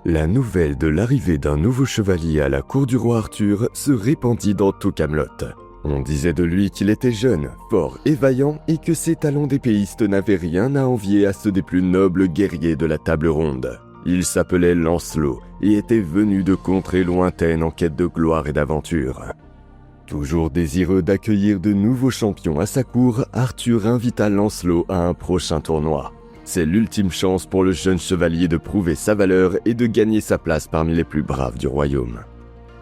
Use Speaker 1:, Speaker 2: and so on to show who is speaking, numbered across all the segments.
Speaker 1: La nouvelle de l'arrivée d'un nouveau chevalier à la cour du roi Arthur se répandit dans tout Camelot. On disait de lui qu'il était jeune, fort et vaillant et que ses talents d'épéiste n'avaient rien à envier à ceux des plus nobles guerriers de la table ronde. Il s'appelait Lancelot et était venu de contrées lointaines en quête de gloire et d'aventure. Toujours désireux d'accueillir de nouveaux champions à sa cour, Arthur invita Lancelot à un prochain tournoi. C'est l'ultime chance pour le jeune chevalier de prouver sa valeur et de gagner sa place parmi les plus braves du royaume.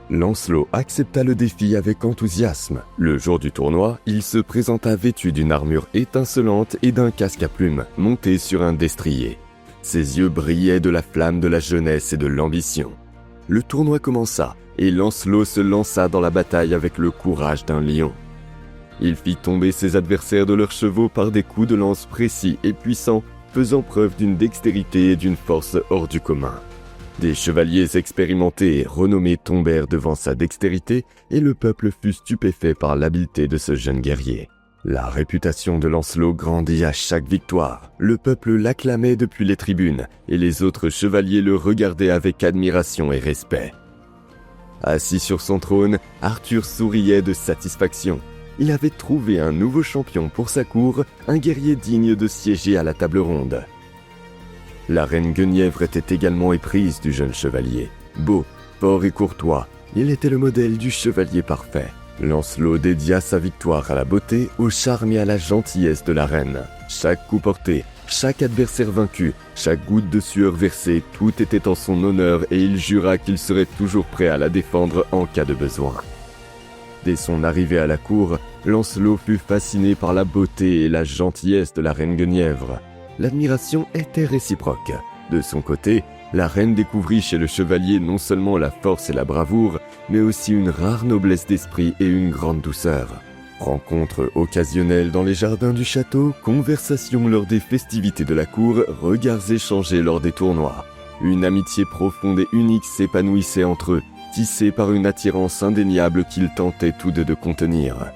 Speaker 1: Lancelot accepta le défi avec enthousiasme. Le jour du tournoi, il se présenta vêtu d'une armure étincelante et d'un casque à plumes, monté sur un destrier. Ses yeux brillaient de la flamme de la jeunesse et de l'ambition. Le tournoi commença, et Lancelot se lança dans la bataille avec le courage d'un lion. Il fit tomber ses adversaires de leurs chevaux par des coups de lance précis et puissants, faisant preuve d'une dextérité et d'une force hors du commun. Des chevaliers expérimentés et renommés tombèrent devant sa dextérité et le peuple fut stupéfait par l'habileté de ce jeune guerrier. La réputation de Lancelot grandit à chaque victoire. Le peuple l'acclamait depuis les tribunes et les autres chevaliers le regardaient avec admiration et respect. Assis sur son trône, Arthur souriait de satisfaction. Il avait trouvé un nouveau champion pour sa cour, un guerrier digne de siéger à la table ronde. La reine Guenièvre était également éprise du jeune chevalier. Beau, fort et courtois, il était le modèle du chevalier parfait. Lancelot dédia sa victoire à la beauté, au charme et à la gentillesse de la reine. Chaque coup porté, chaque adversaire vaincu, chaque goutte de sueur versée, tout était en son honneur et il jura qu'il serait toujours prêt à la défendre en cas de besoin. Dès son arrivée à la cour, Lancelot fut fasciné par la beauté et la gentillesse de la reine Guenièvre. L'admiration était réciproque. De son côté, la reine découvrit chez le chevalier non seulement la force et la bravoure, mais aussi une rare noblesse d'esprit et une grande douceur. Rencontres occasionnelles dans les jardins du château, conversations lors des festivités de la cour, regards échangés lors des tournois. Une amitié profonde et unique s'épanouissait entre eux, tissée par une attirance indéniable qu'ils tentaient tous deux de contenir.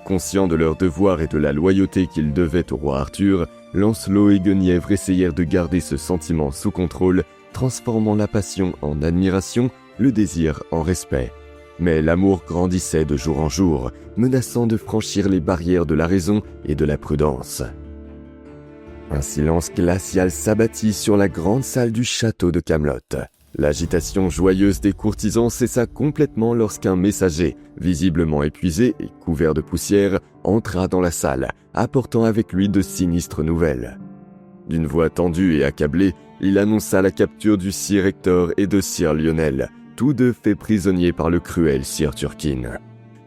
Speaker 1: Conscients de leur devoir et de la loyauté qu'ils devaient au roi Arthur, Lancelot et Guenièvre essayèrent de garder ce sentiment sous contrôle, transformant la passion en admiration, le désir en respect. Mais l'amour grandissait de jour en jour, menaçant de franchir les barrières de la raison et de la prudence. Un silence glacial s'abattit sur la grande salle du château de Camelot. L'agitation joyeuse des courtisans cessa complètement lorsqu'un messager, visiblement épuisé et couvert de poussière, entra dans la salle, apportant avec lui de sinistres nouvelles. D'une voix tendue et accablée, il annonça la capture du sire Hector et de sire Lionel, tous deux faits prisonniers par le cruel sire Turquine.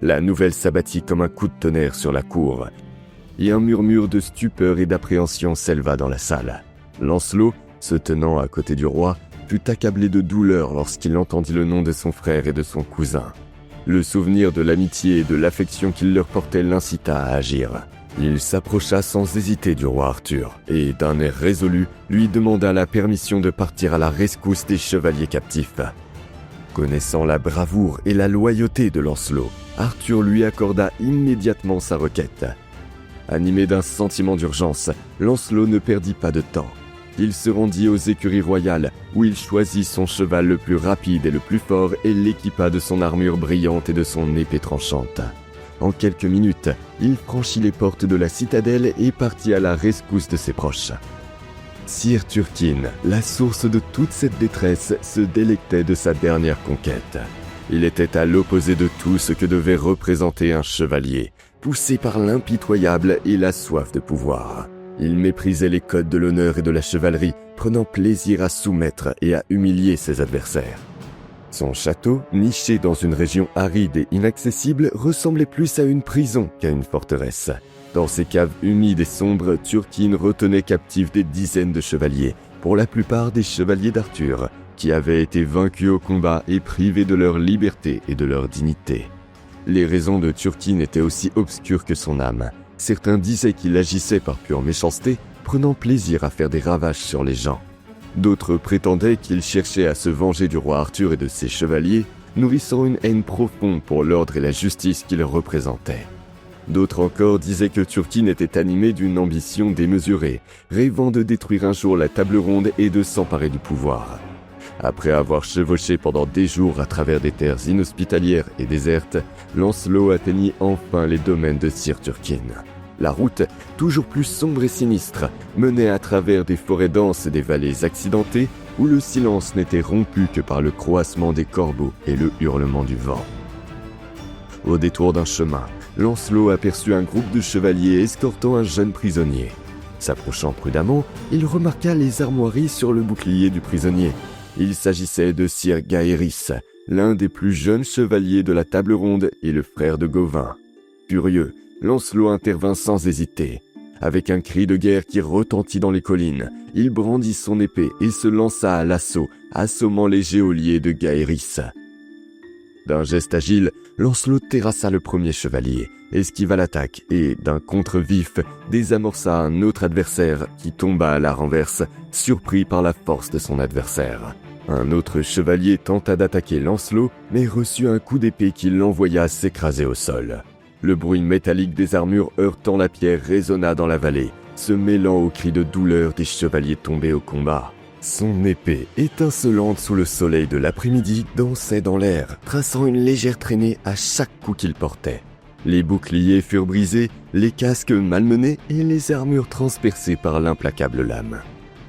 Speaker 1: La nouvelle s'abattit comme un coup de tonnerre sur la cour, et un murmure de stupeur et d'appréhension s'éleva dans la salle. Lancelot, se tenant à côté du roi, fut accablé de douleur lorsqu'il entendit le nom de son frère et de son cousin. Le souvenir de l'amitié et de l'affection qu'il leur portait l'incita à agir. Il s'approcha sans hésiter du roi Arthur et, d'un air résolu, lui demanda la permission de partir à la rescousse des chevaliers captifs. Connaissant la bravoure et la loyauté de Lancelot, Arthur lui accorda immédiatement sa requête. Animé d'un sentiment d'urgence, Lancelot ne perdit pas de temps. Il se rendit aux écuries royales, où il choisit son cheval le plus rapide et le plus fort et l'équipa de son armure brillante et de son épée tranchante. En quelques minutes, il franchit les portes de la citadelle et partit à la rescousse de ses proches. Sire Turquine, la source de toute cette détresse, se délectait de sa dernière conquête. Il était à l'opposé de tout ce que devait représenter un chevalier, poussé par l'impitoyable et la soif de pouvoir. Il méprisait les codes de l'honneur et de la chevalerie, prenant plaisir à soumettre et à humilier ses adversaires. Son château, niché dans une région aride et inaccessible, ressemblait plus à une prison qu'à une forteresse. Dans ces caves humides et sombres, Turquine retenait captifs des dizaines de chevaliers, pour la plupart des chevaliers d'Arthur, qui avaient été vaincus au combat et privés de leur liberté et de leur dignité. Les raisons de Turquine étaient aussi obscures que son âme. Certains disaient qu'il agissait par pure méchanceté, prenant plaisir à faire des ravages sur les gens. D'autres prétendaient qu'il cherchait à se venger du roi Arthur et de ses chevaliers, nourrissant une haine profonde pour l'ordre et la justice qu'il représentait. D'autres encore disaient que Turquine était animé d'une ambition démesurée, rêvant de détruire un jour la table ronde et de s'emparer du pouvoir. Après avoir chevauché pendant des jours à travers des terres inhospitalières et désertes, Lancelot atteignit enfin les domaines de Sir Turquine. La route, toujours plus sombre et sinistre, menait à travers des forêts denses et des vallées accidentées où le silence n'était rompu que par le croassement des corbeaux et le hurlement du vent. Au détour d'un chemin, Lancelot aperçut un groupe de chevaliers escortant un jeune prisonnier. S'approchant prudemment, il remarqua les armoiries sur le bouclier du prisonnier. Il s'agissait de Sir Gaheris, l'un des plus jeunes chevaliers de la table ronde et le frère de Gauvin. Furieux, Lancelot intervint sans hésiter. Avec un cri de guerre qui retentit dans les collines, il brandit son épée et se lança à l'assaut, assommant les geôliers de Gaheris. D'un geste agile, Lancelot terrassa le premier chevalier, esquiva l'attaque et, d'un contre vif, désamorça un autre adversaire qui tomba à la renverse, surpris par la force de son adversaire. Un autre chevalier tenta d'attaquer Lancelot, mais reçut un coup d'épée qui l'envoya s'écraser au sol. Le bruit métallique des armures heurtant la pierre résonna dans la vallée, se mêlant aux cris de douleur des chevaliers tombés au combat. Son épée, étincelante sous le soleil de l'après-midi, dansait dans l'air, traçant une légère traînée à chaque coup qu'il portait. Les boucliers furent brisés, les casques malmenés et les armures transpercées par l'implacable lame.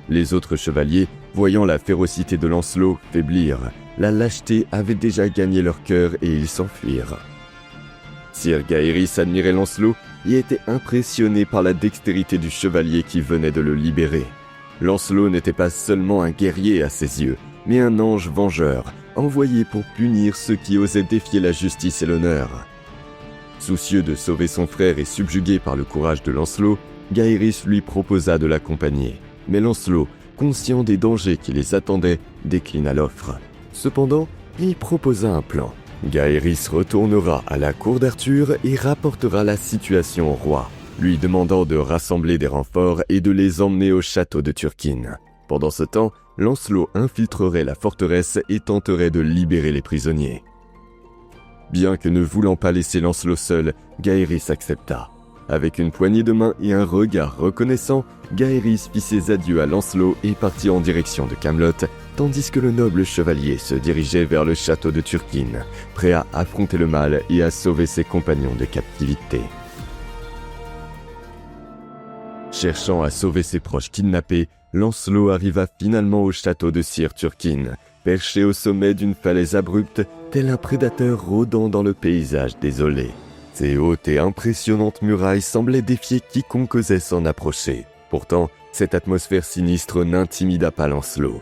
Speaker 1: Les autres chevaliers, voyant la férocité de Lancelot, faiblirent. La lâcheté avait déjà gagné leur cœur et ils s'enfuirent. Sir Gaheris admirait Lancelot et était impressionné par la dextérité du chevalier qui venait de le libérer. Lancelot n'était pas seulement un guerrier à ses yeux, mais un ange vengeur, envoyé pour punir ceux qui osaient défier la justice et l'honneur. Soucieux de sauver son frère et subjugué par le courage de Lancelot, Gaheris lui proposa de l'accompagner. Mais Lancelot, conscient des dangers qui les attendaient, déclina l'offre. Cependant, il proposa un plan. Gaheris retournera à la cour d'Arthur et rapportera la situation au roi, lui demandant de rassembler des renforts et de les emmener au château de Turquine. Pendant ce temps, Lancelot infiltrerait la forteresse et tenterait de libérer les prisonniers. Bien que ne voulant pas laisser Lancelot seul, Gaheris accepta. Avec une poignée de main et un regard reconnaissant, Gaheris fit ses adieux à Lancelot et partit en direction de Camelot, tandis que le noble chevalier se dirigeait vers le château de Turquine, prêt à affronter le mal et à sauver ses compagnons de captivité. Cherchant à sauver ses proches kidnappés, Lancelot arriva finalement au château de Sir Turquine, perché au sommet d'une falaise abrupte, tel un prédateur rôdant dans le paysage désolé. Ses hautes et impressionnantes murailles semblaient défier quiconque osait s'en approcher. Pourtant, cette atmosphère sinistre n'intimida pas Lancelot.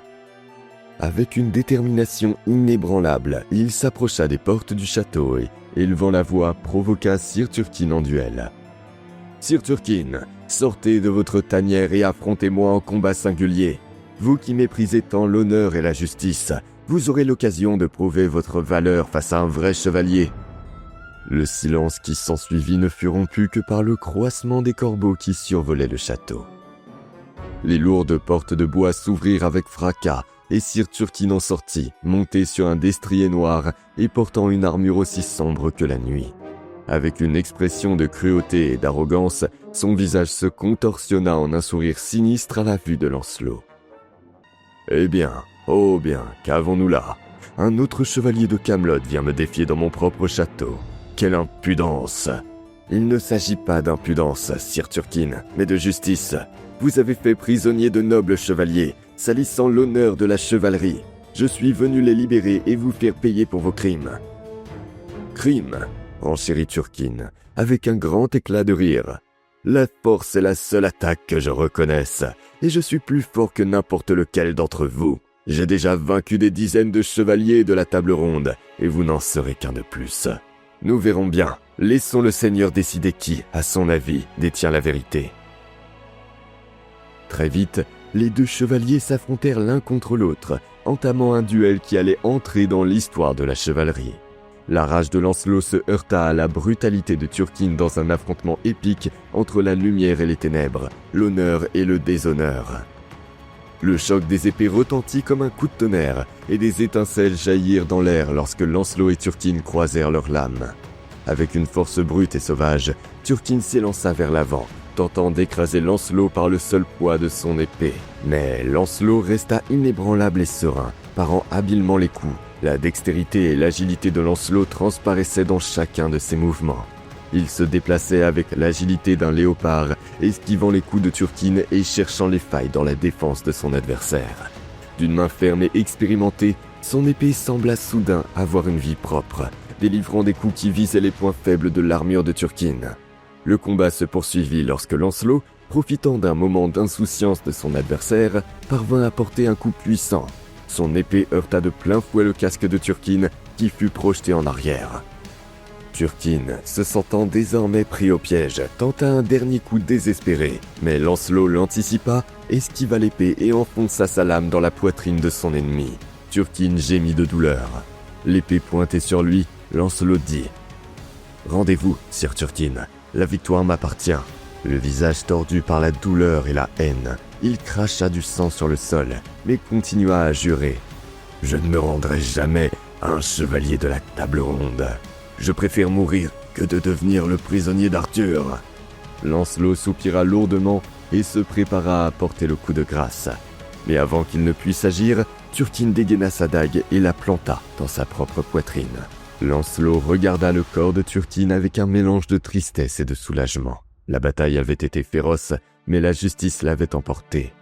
Speaker 1: Avec une détermination inébranlable, il s'approcha des portes du château et, élevant la voix, provoqua Sir Turquine en duel. « Sir Turquine, sortez de votre tanière et affrontez-moi en combat singulier. Vous qui méprisez tant l'honneur et la justice, vous aurez l'occasion de prouver votre valeur face à un vrai chevalier. » Le silence qui s'ensuivit ne fut rompu que par le croassement des corbeaux qui survolaient le château. Les lourdes portes de bois s'ouvrirent avec fracas, et Sir Turquine en sortit, monté sur un destrier noir et portant une armure aussi sombre que la nuit. Avec une expression de cruauté et d'arrogance, son visage se contorsionna en un sourire sinistre à la vue de Lancelot. « Eh bien, oh bien, qu'avons-nous là? Un autre chevalier de Camelot vient me défier dans mon propre château. Quelle impudence! Il ne s'agit pas d'impudence, Sir Turquine, mais de justice. Vous avez fait prisonnier de nobles chevaliers, salissant l'honneur de la chevalerie. Je suis venu les libérer et vous faire payer pour vos crimes. » « Crimes ?» renchérit Turquine, avec un grand éclat de rire. « La force est la seule attaque que je reconnaisse, et je suis plus fort que n'importe lequel d'entre vous. J'ai déjà vaincu des dizaines de chevaliers de la table ronde, et vous n'en serez qu'un de plus. Nous verrons bien. Laissons le Seigneur décider qui, à son avis, détient la vérité. » Très vite, les deux chevaliers s'affrontèrent l'un contre l'autre, entamant un duel qui allait entrer dans l'histoire de la chevalerie. La rage de Lancelot se heurta à la brutalité de Turquine dans un affrontement épique entre la lumière et les ténèbres, l'honneur et le déshonneur. Le choc des épées retentit comme un coup de tonnerre, et des étincelles jaillirent dans l'air lorsque Lancelot et Turquine croisèrent leurs lames. Avec une force brute et sauvage, Turquine s'élança vers l'avant, tentant d'écraser Lancelot par le seul poids de son épée. Mais Lancelot resta inébranlable et serein, parant habilement les coups. La dextérité et l'agilité de Lancelot transparaissaient dans chacun de ses mouvements. Il se déplaçait avec l'agilité d'un léopard, esquivant les coups de Turquine et cherchant les failles dans la défense de son adversaire. D'une main ferme et expérimentée, son épée sembla soudain avoir une vie propre, délivrant des coups qui visaient les points faibles de l'armure de Turquine. Le combat se poursuivit lorsque Lancelot, profitant d'un moment d'insouciance de son adversaire, parvint à porter un coup puissant. Son épée heurta de plein fouet le casque de Turquine, qui fut projeté en arrière. Turquine, se sentant désormais pris au piège, tenta un dernier coup désespéré, mais Lancelot l'anticipa, esquiva l'épée et enfonça sa lame dans la poitrine de son ennemi. Turquine gémit de douleur. L'épée pointée sur lui, Lancelot dit « Rendez-vous, sire Turquine, la victoire m'appartient. » Le visage tordu par la douleur et la haine, il cracha du sang sur le sol, mais continua à jurer « Je ne me rendrai jamais à un chevalier de la table ronde. Je préfère mourir que de devenir le prisonnier d'Arthur. » Lancelot soupira lourdement et se prépara à porter le coup de grâce. Mais avant qu'il ne puisse agir, Turquine dégaina sa dague et la planta dans sa propre poitrine. Lancelot regarda le corps de Turquine avec un mélange de tristesse et de soulagement. La bataille avait été féroce, mais la justice l'avait emporté.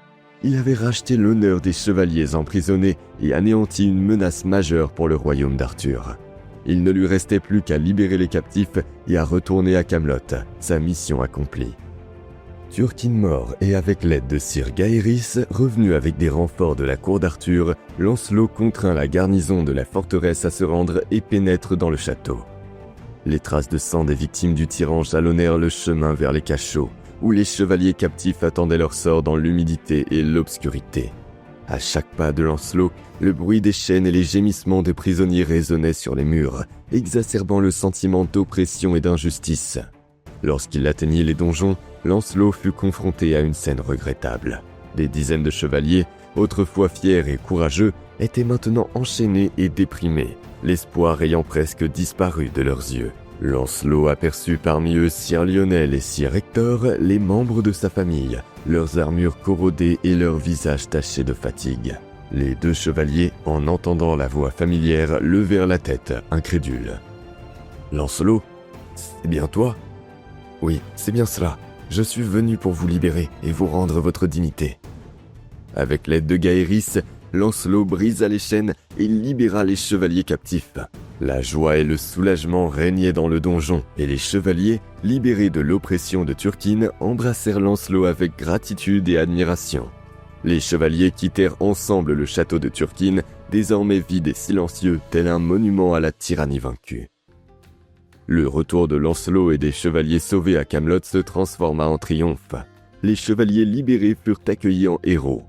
Speaker 1: Il avait racheté l'honneur des chevaliers emprisonnés et anéanti une menace majeure pour le royaume d'Arthur. Il ne lui restait plus qu'à libérer les captifs et à retourner à Camelot, sa mission accomplie. Turquine mort et avec l'aide de sir Gaëris, revenu avec des renforts de la cour d'Arthur, Lancelot contraint la garnison de la forteresse à se rendre et pénètre dans le château. Les traces de sang des victimes du tyran jalonnèrent le chemin vers les cachots, où les chevaliers captifs attendaient leur sort dans l'humidité et l'obscurité. À chaque pas de Lancelot, le bruit des chaînes et les gémissements des prisonniers résonnaient sur les murs, exacerbant le sentiment d'oppression et d'injustice. Lorsqu'il atteignit les donjons, Lancelot fut confronté à une scène regrettable. Des dizaines de chevaliers, autrefois fiers et courageux, étaient maintenant enchaînés et déprimés, l'espoir ayant presque disparu de leurs yeux. Lancelot aperçut parmi eux sir Lionel et sir Hector, les membres de sa famille, leurs armures corrodées et leurs visages tachés de fatigue. Les deux chevaliers, en entendant la voix familière, levèrent la tête, incrédules. « Lancelot, c'est bien toi ?»« Oui, c'est bien cela. Je suis venu pour vous libérer et vous rendre votre dignité. » Avec l'aide de Gaëris, Lancelot brisa les chaînes et libéra les chevaliers captifs. La joie et le soulagement régnaient dans le donjon, et les chevaliers, libérés de l'oppression de Turquine, embrassèrent Lancelot avec gratitude et admiration. Les chevaliers quittèrent ensemble le château de Turquine, désormais vide et silencieux, tel un monument à la tyrannie vaincue. Le retour de Lancelot et des chevaliers sauvés à Camelot se transforma en triomphe. Les chevaliers libérés furent accueillis en héros.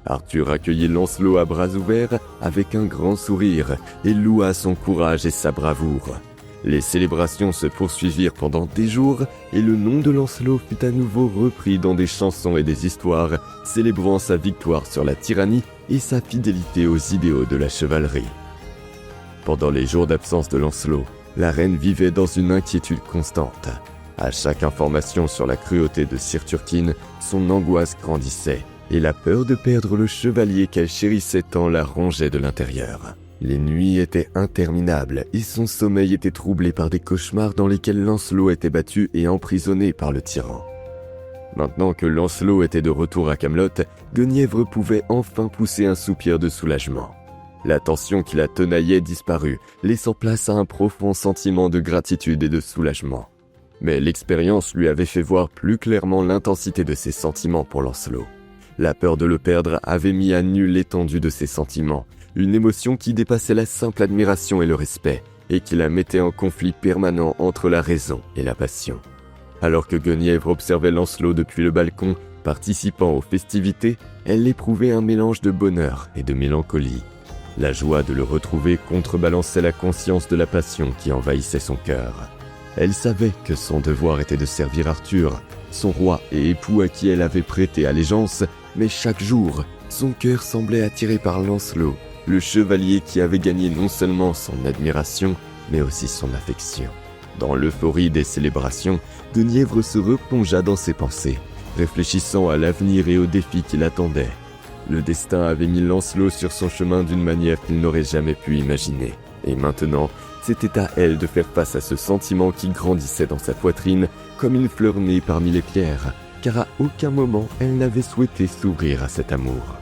Speaker 1: Arthur accueillit Lancelot à bras ouverts avec un grand sourire et loua son courage et sa bravoure. Les célébrations se poursuivirent pendant des jours et le nom de Lancelot fut à nouveau repris dans des chansons et des histoires, célébrant sa victoire sur la tyrannie et sa fidélité aux idéaux de la chevalerie. Pendant les jours d'absence de Lancelot, la reine vivait dans une inquiétude constante. À chaque information sur la cruauté de sir Turquine, son angoisse grandissait et la peur de perdre le chevalier qu'elle chérissait tant la rongeait de l'intérieur. Les nuits étaient interminables et son sommeil était troublé par des cauchemars dans lesquels Lancelot était battu et emprisonné par le tyran. Maintenant que Lancelot était de retour à Camelot, Guenièvre pouvait enfin pousser un soupir de soulagement. La tension qui la tenaillait disparut, laissant place à un profond sentiment de gratitude et de soulagement. Mais l'expérience lui avait fait voir plus clairement l'intensité de ses sentiments pour Lancelot. La peur de le perdre avait mis à nu l'étendue de ses sentiments, une émotion qui dépassait la simple admiration et le respect, et qui la mettait en conflit permanent entre la raison et la passion. Alors que Guenièvre observait Lancelot depuis le balcon, participant aux festivités, elle éprouvait un mélange de bonheur et de mélancolie. La joie de le retrouver contrebalançait la conscience de la passion qui envahissait son cœur. Elle savait que son devoir était de servir Arthur, son roi et époux à qui elle avait prêté allégeance, mais chaque jour, son cœur semblait attiré par Lancelot, le chevalier qui avait gagné non seulement son admiration, mais aussi son affection. Dans l'euphorie des célébrations, Guenièvre se replongea dans ses pensées, réfléchissant à l'avenir et aux défis qui l'attendaient. Le destin avait mis Lancelot sur son chemin d'une manière qu'il n'aurait jamais pu imaginer. Et maintenant, c'était à elle de faire face à ce sentiment qui grandissait dans sa poitrine comme une fleur née parmi les pierres, car à aucun moment elle n'avait souhaité s'ouvrir à cet amour.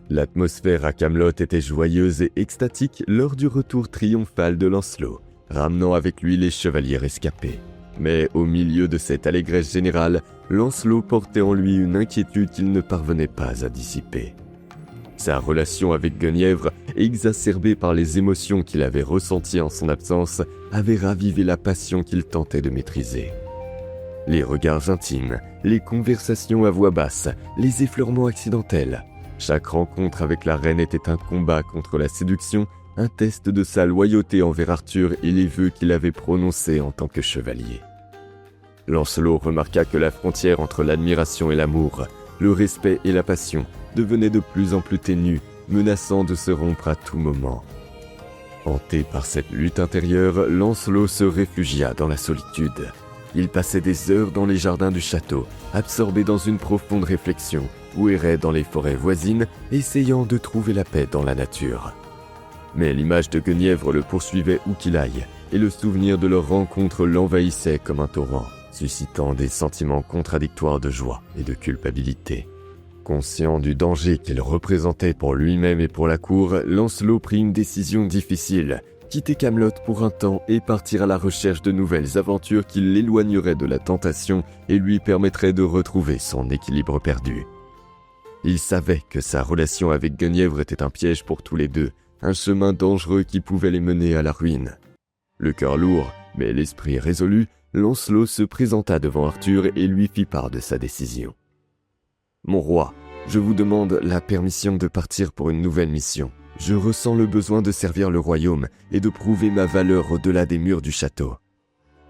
Speaker 1: L'atmosphère à Camelot était joyeuse et extatique lors du retour triomphal de Lancelot, ramenant avec lui les chevaliers rescapés. Mais au milieu de cette allégresse générale, Lancelot portait en lui une inquiétude qu'il ne parvenait pas à dissiper. Sa relation avec Guenièvre, exacerbée par les émotions qu'il avait ressenties en son absence, avait ravivé la passion qu'il tentait de maîtriser. Les regards intimes, les conversations à voix basse, les effleurements accidentels. Chaque rencontre avec la reine était un combat contre la séduction, un test de sa loyauté envers Arthur et les vœux qu'il avait prononcés en tant que chevalier. Lancelot remarqua que la frontière entre l'admiration et l'amour, le respect et la passion, devenait de plus en plus ténue, menaçant de se rompre à tout moment. Hanté par cette lutte intérieure, Lancelot se réfugia dans la solitude. Il passait des heures dans les jardins du château, absorbé dans une profonde réflexion, ou errait dans les forêts voisines, essayant de trouver la paix dans la nature. Mais l'image de Guenièvre le poursuivait où qu'il aille, et le souvenir de leur rencontre l'envahissait comme un torrent, suscitant des sentiments contradictoires de joie et de culpabilité. Conscient du danger qu'il représentait pour lui-même et pour la cour, Lancelot prit une décision difficile, quitter Camelot pour un temps et partir à la recherche de nouvelles aventures qui l'éloigneraient de la tentation et lui permettraient de retrouver son équilibre perdu. Il savait que sa relation avec Guenièvre était un piège pour tous les deux, un chemin dangereux qui pouvait les mener à la ruine. Le cœur lourd, mais l'esprit résolu, Lancelot se présenta devant Arthur et lui fit part de sa décision. « Mon roi, je vous demande la permission de partir pour une nouvelle mission. Je ressens le besoin de servir le royaume et de prouver ma valeur au-delà des murs du château. »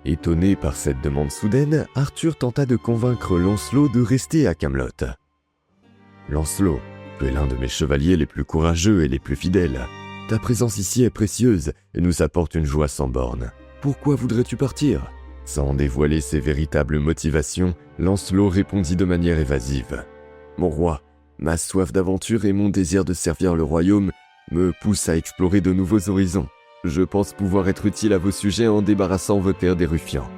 Speaker 1: Étonné par cette demande soudaine, Arthur tenta de convaincre Lancelot de rester à Camelot. « Lancelot, tu es l'un de mes chevaliers les plus courageux et les plus fidèles. Ta présence ici est précieuse et nous apporte une joie sans borne. Pourquoi voudrais-tu partir ?» Sans dévoiler ses véritables motivations, Lancelot répondit de manière évasive. « Mon roi, ma soif d'aventure et mon désir de servir le royaume me poussent à explorer de nouveaux horizons. Je pense pouvoir être utile à vos sujets en débarrassant vos terres des ruffians. »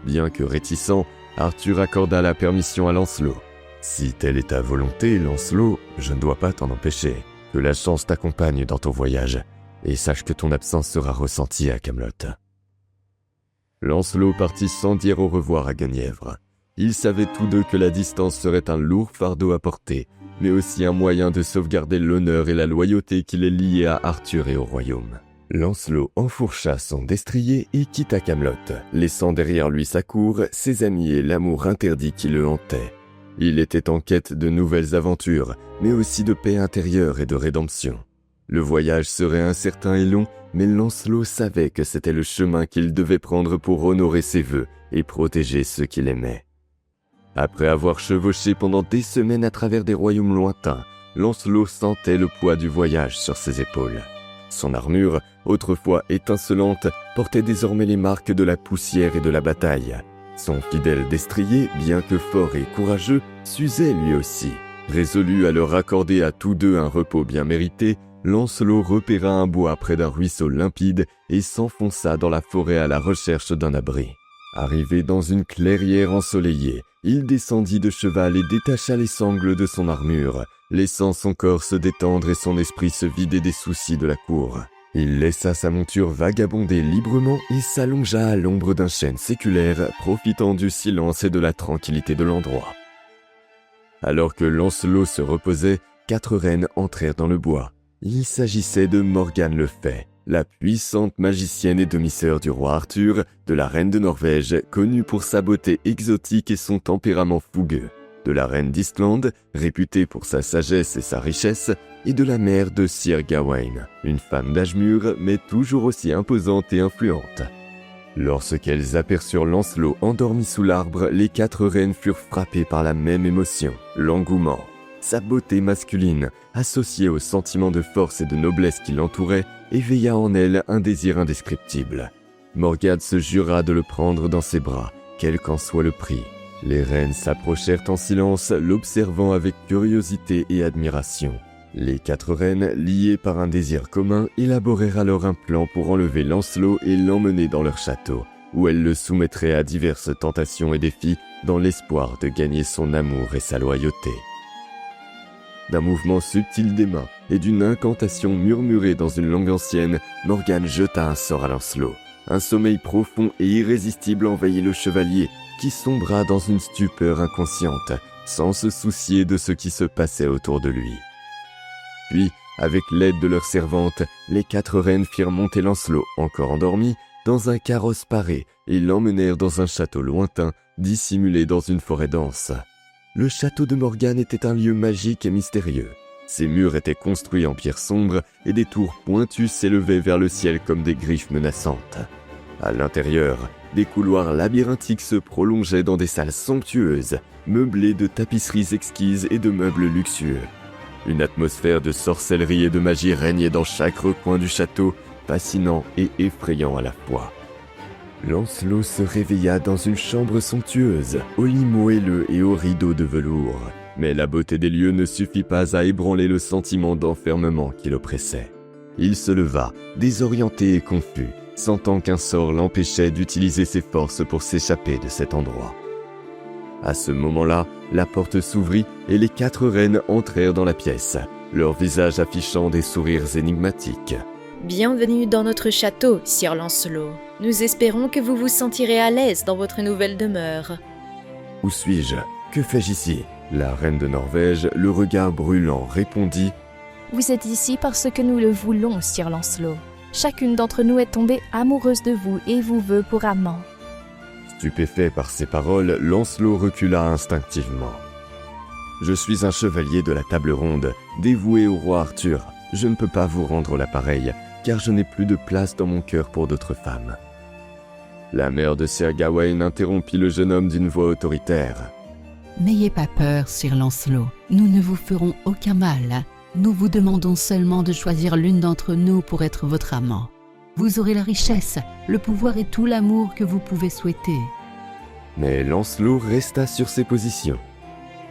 Speaker 1: Bien que réticent, Arthur accorda la permission à Lancelot. « Si telle est ta volonté, Lancelot, je ne dois pas t'en empêcher. Que la chance t'accompagne dans ton voyage, et sache que ton absence sera ressentie à Camelot. » Lancelot partit sans dire au revoir à Guenièvre. Ils savaient tous deux que la distance serait un lourd fardeau à porter, mais aussi un moyen de sauvegarder l'honneur et la loyauté qui les liaient à Arthur et au royaume. Lancelot enfourcha son destrier et quitta Camelot, laissant derrière lui sa cour, ses amis et l'amour interdit qui le hantait. Il était en quête de nouvelles aventures, mais aussi de paix intérieure et de rédemption. Le voyage serait incertain et long, mais Lancelot savait que c'était le chemin qu'il devait prendre pour honorer ses vœux et protéger ceux qu'il aimait. Après avoir chevauché pendant des semaines à travers des royaumes lointains, Lancelot sentait le poids du voyage sur ses épaules. Son armure, autrefois étincelante, portait désormais les marques de la poussière et de la bataille. Son fidèle destrier, bien que fort et courageux, s'usait lui aussi. Résolu à leur accorder à tous deux un repos bien mérité, Lancelot repéra un bois près d'un ruisseau limpide et s'enfonça dans la forêt à la recherche d'un abri. Arrivé dans une clairière ensoleillée, il descendit de cheval et détacha les sangles de son armure, laissant son corps se détendre et son esprit se vider des soucis de la cour. Il laissa sa monture vagabonder librement et s'allongea à l'ombre d'un chêne séculaire, profitant du silence et de la tranquillité de l'endroit. Alors que Lancelot se reposait, 4 reines entrèrent dans le bois. Il s'agissait de Morgane le Fay, la puissante magicienne et demi-sœur du roi Arthur, de la reine de Norvège, connue pour sa beauté exotique et son tempérament fougueux, de la reine d'Islande, réputée pour sa sagesse et sa richesse, et de la mère de Sir Gawain, une femme d'âge mûr, mais toujours aussi imposante et influente. Lorsqu'elles aperçurent Lancelot endormi sous l'arbre, les 4 reines furent frappées par la même émotion, l'engouement. Sa beauté masculine, associée au sentiment de force et de noblesse qui l'entourait, éveilla en elle un désir indescriptible. Morgane se jura de le prendre dans ses bras, quel qu'en soit le prix. Les reines s'approchèrent en silence, l'observant avec curiosité et admiration. Les 4 reines, liées par un désir commun, élaborèrent alors un plan pour enlever Lancelot et l'emmener dans leur château, où elles le soumettraient à diverses tentations et défis dans l'espoir de gagner son amour et sa loyauté. D'un mouvement subtil des mains et d'une incantation murmurée dans une langue ancienne, Morgane jeta un sort à Lancelot. Un sommeil profond et irrésistible envahit le chevalier, qui sombra dans une stupeur inconsciente, sans se soucier de ce qui se passait autour de lui. Puis, avec l'aide de leurs servantes, les 4 reines firent monter Lancelot, encore endormi, dans un carrosse paré et l'emmenèrent dans un château lointain, dissimulé dans une forêt dense. Le château de Morgane était un lieu magique et mystérieux. Ses murs étaient construits en pierre sombre et des tours pointues s'élevaient vers le ciel comme des griffes menaçantes. À l'intérieur, des couloirs labyrinthiques se prolongeaient dans des salles somptueuses, meublées de tapisseries exquises et de meubles luxueux. Une atmosphère de sorcellerie et de magie régnait dans chaque recoin du château, fascinant et effrayant à la fois. Lancelot se réveilla dans une chambre somptueuse, au lit moelleux et aux rideaux de velours. Mais la beauté des lieux ne suffit pas à ébranler le sentiment d'enfermement qui l'oppressait. Il se leva, désorienté et confus, sentant qu'un sort l'empêchait d'utiliser ses forces pour s'échapper de cet endroit. À ce moment-là, la porte s'ouvrit et les 4 reines entrèrent dans la pièce, leurs visages affichant des sourires énigmatiques.
Speaker 2: Bienvenue dans notre château, Sir Lancelot. Nous espérons que vous vous sentirez à l'aise dans votre nouvelle demeure.
Speaker 1: Où suis-je? Que fais-je ici? La reine de Norvège, le regard brûlant, répondit:
Speaker 3: Vous êtes ici parce que nous le voulons, Sir Lancelot. Chacune d'entre nous est tombée amoureuse de vous et vous veut pour amant.
Speaker 1: Stupéfait par ces paroles, Lancelot recula instinctivement. Je suis un chevalier de la table ronde, dévoué au roi Arthur. Je ne peux pas vous rendre l'appareil, car je n'ai plus de place dans mon cœur pour d'autres femmes. La mère de Sir Gawain interrompit le jeune homme d'une voix autoritaire.
Speaker 4: N'ayez pas peur, Sir Lancelot. Nous ne vous ferons aucun mal. Nous vous demandons seulement de choisir l'une d'entre nous pour être votre amant. Vous aurez la richesse, le pouvoir et tout l'amour que vous pouvez souhaiter.
Speaker 1: Mais Lancelot resta sur ses positions.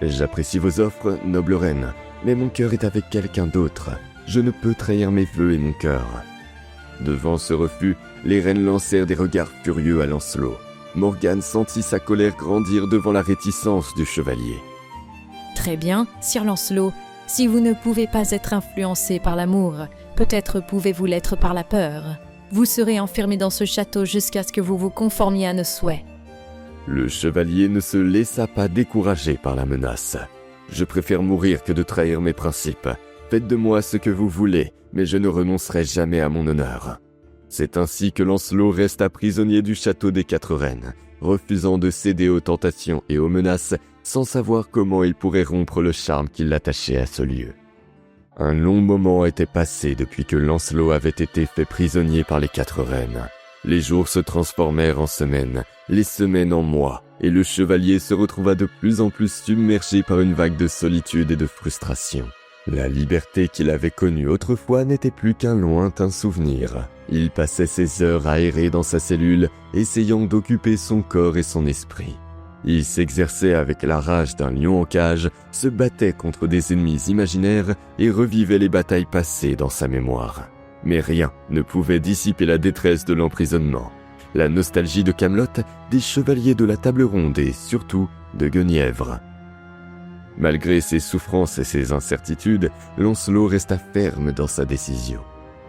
Speaker 1: J'apprécie vos offres, noble reine, mais mon cœur est avec quelqu'un d'autre. Je ne peux trahir mes vœux et mon cœur. Devant ce refus, les reines lancèrent des regards furieux à Lancelot. Morgane sentit sa colère grandir devant la réticence du chevalier.
Speaker 2: Très bien, Sir Lancelot. Si vous ne pouvez pas être influencé par l'amour, peut-être pouvez-vous l'être par la peur. Vous serez enfermé dans ce château jusqu'à ce que vous vous conformiez à nos souhaits.
Speaker 1: Le chevalier ne se laissa pas décourager par la menace. Je préfère mourir que de trahir mes principes. Faites de moi ce que vous voulez, mais je ne renoncerai jamais à mon honneur. C'est ainsi que Lancelot resta prisonnier du château des 4 reines, refusant de céder aux tentations et aux menaces, sans savoir comment il pourrait rompre le charme qui l'attachait à ce lieu. Un long moment était passé depuis que Lancelot avait été fait prisonnier par les 4 reines. Les jours se transformèrent en semaines, les semaines en mois, et le chevalier se retrouva de plus en plus submergé par une vague de solitude et de frustration. La liberté qu'il avait connue autrefois n'était plus qu'un lointain souvenir. Il passait ses heures à errer dans sa cellule, essayant d'occuper son corps et son esprit. Il s'exerçait avec la rage d'un lion en cage, se battait contre des ennemis imaginaires et revivait les batailles passées dans sa mémoire. Mais rien ne pouvait dissiper la détresse de l'emprisonnement. La nostalgie de Camelot, des chevaliers de la table ronde et surtout de Guenièvre. Malgré ses souffrances et ses incertitudes, Lancelot resta ferme dans sa décision.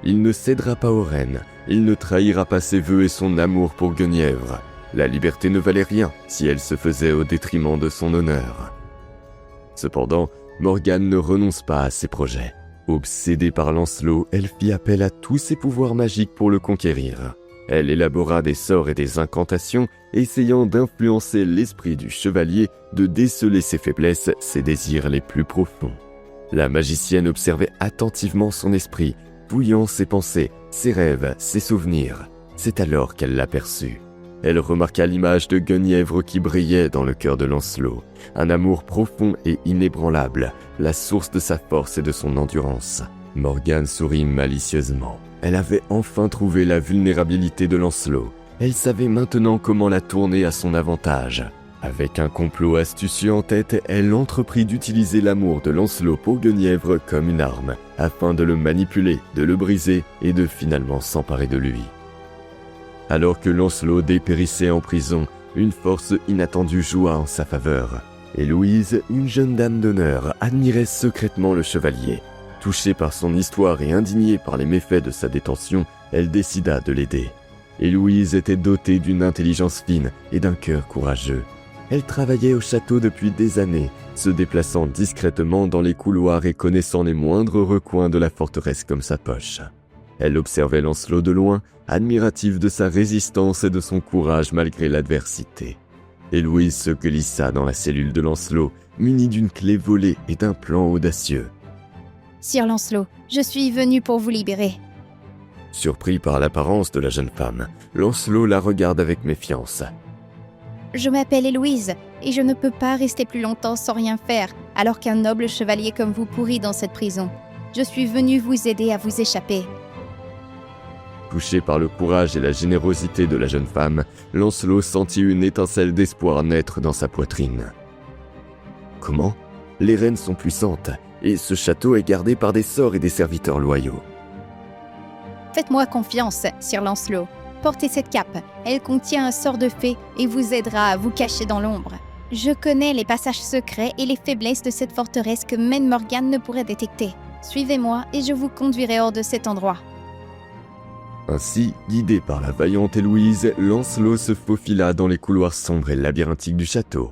Speaker 1: Il ne cédera pas aux reines, il ne trahira pas ses vœux et son amour pour Guenièvre. La liberté ne valait rien si elle se faisait au détriment de son honneur. Cependant, Morgane ne renonce pas à ses projets. Obsédée par Lancelot, elle fit appel à tous ses pouvoirs magiques pour le conquérir. Elle élabora des sorts et des incantations, essayant d'influencer l'esprit du chevalier, de déceler ses faiblesses, ses désirs les plus profonds. La magicienne observait attentivement son esprit, fouillant ses pensées, ses rêves, ses souvenirs. C'est alors qu'elle l'aperçut. Elle remarqua l'image de Guenièvre qui brillait dans le cœur de Lancelot, un amour profond et inébranlable, la source de sa force et de son endurance. Morgane sourit malicieusement. Elle avait enfin trouvé la vulnérabilité de Lancelot, Elle savait maintenant comment la tourner à son avantage. Avec un complot astucieux en tête, elle entreprit d'utiliser l'amour de Lancelot pour Guenièvre comme une arme, afin de le manipuler, de le briser et de finalement s'emparer de lui. Alors que Lancelot dépérissait en prison, une force inattendue joua en sa faveur. Et Louise, une jeune dame d'honneur, admirait secrètement le chevalier. Touchée par son histoire et indignée par les méfaits de sa détention, elle décida de l'aider. Et Louise était dotée d'une intelligence fine et d'un cœur courageux. Elle travaillait au château depuis des années, se déplaçant discrètement dans les couloirs et connaissant les moindres recoins de la forteresse comme sa poche. Elle observait Lancelot de loin, admirative de sa résistance et de son courage malgré l'adversité. Et Louise se glissa dans la cellule de Lancelot, munie d'une clé volée et d'un plan audacieux.
Speaker 5: « Sir Lancelot, je suis venu pour vous libérer. »
Speaker 1: Surpris par l'apparence de la jeune femme, Lancelot la regarde avec méfiance.
Speaker 5: « Je m'appelle Héloïse, et je ne peux pas rester plus longtemps sans rien faire, alors qu'un noble chevalier comme vous pourrit dans cette prison. Je suis venu vous aider à vous échapper. »
Speaker 1: Touché par le courage et la générosité de la jeune femme, Lancelot sentit une étincelle d'espoir naître dans sa poitrine. Comment ? Les reines sont puissantes, et ce château est gardé par des sorts et des serviteurs loyaux.
Speaker 5: « Faites-moi confiance, Sir Lancelot. Portez cette cape, elle contient un sort de fée et vous aidera à vous cacher dans l'ombre. Je connais les passages secrets et les faiblesses de cette forteresse que même Morgane ne pourrait détecter. Suivez-moi et je vous conduirai hors de cet endroit. »
Speaker 1: Ainsi, guidé par la vaillante Héloïse, Lancelot se faufila dans les couloirs sombres et labyrinthiques du château.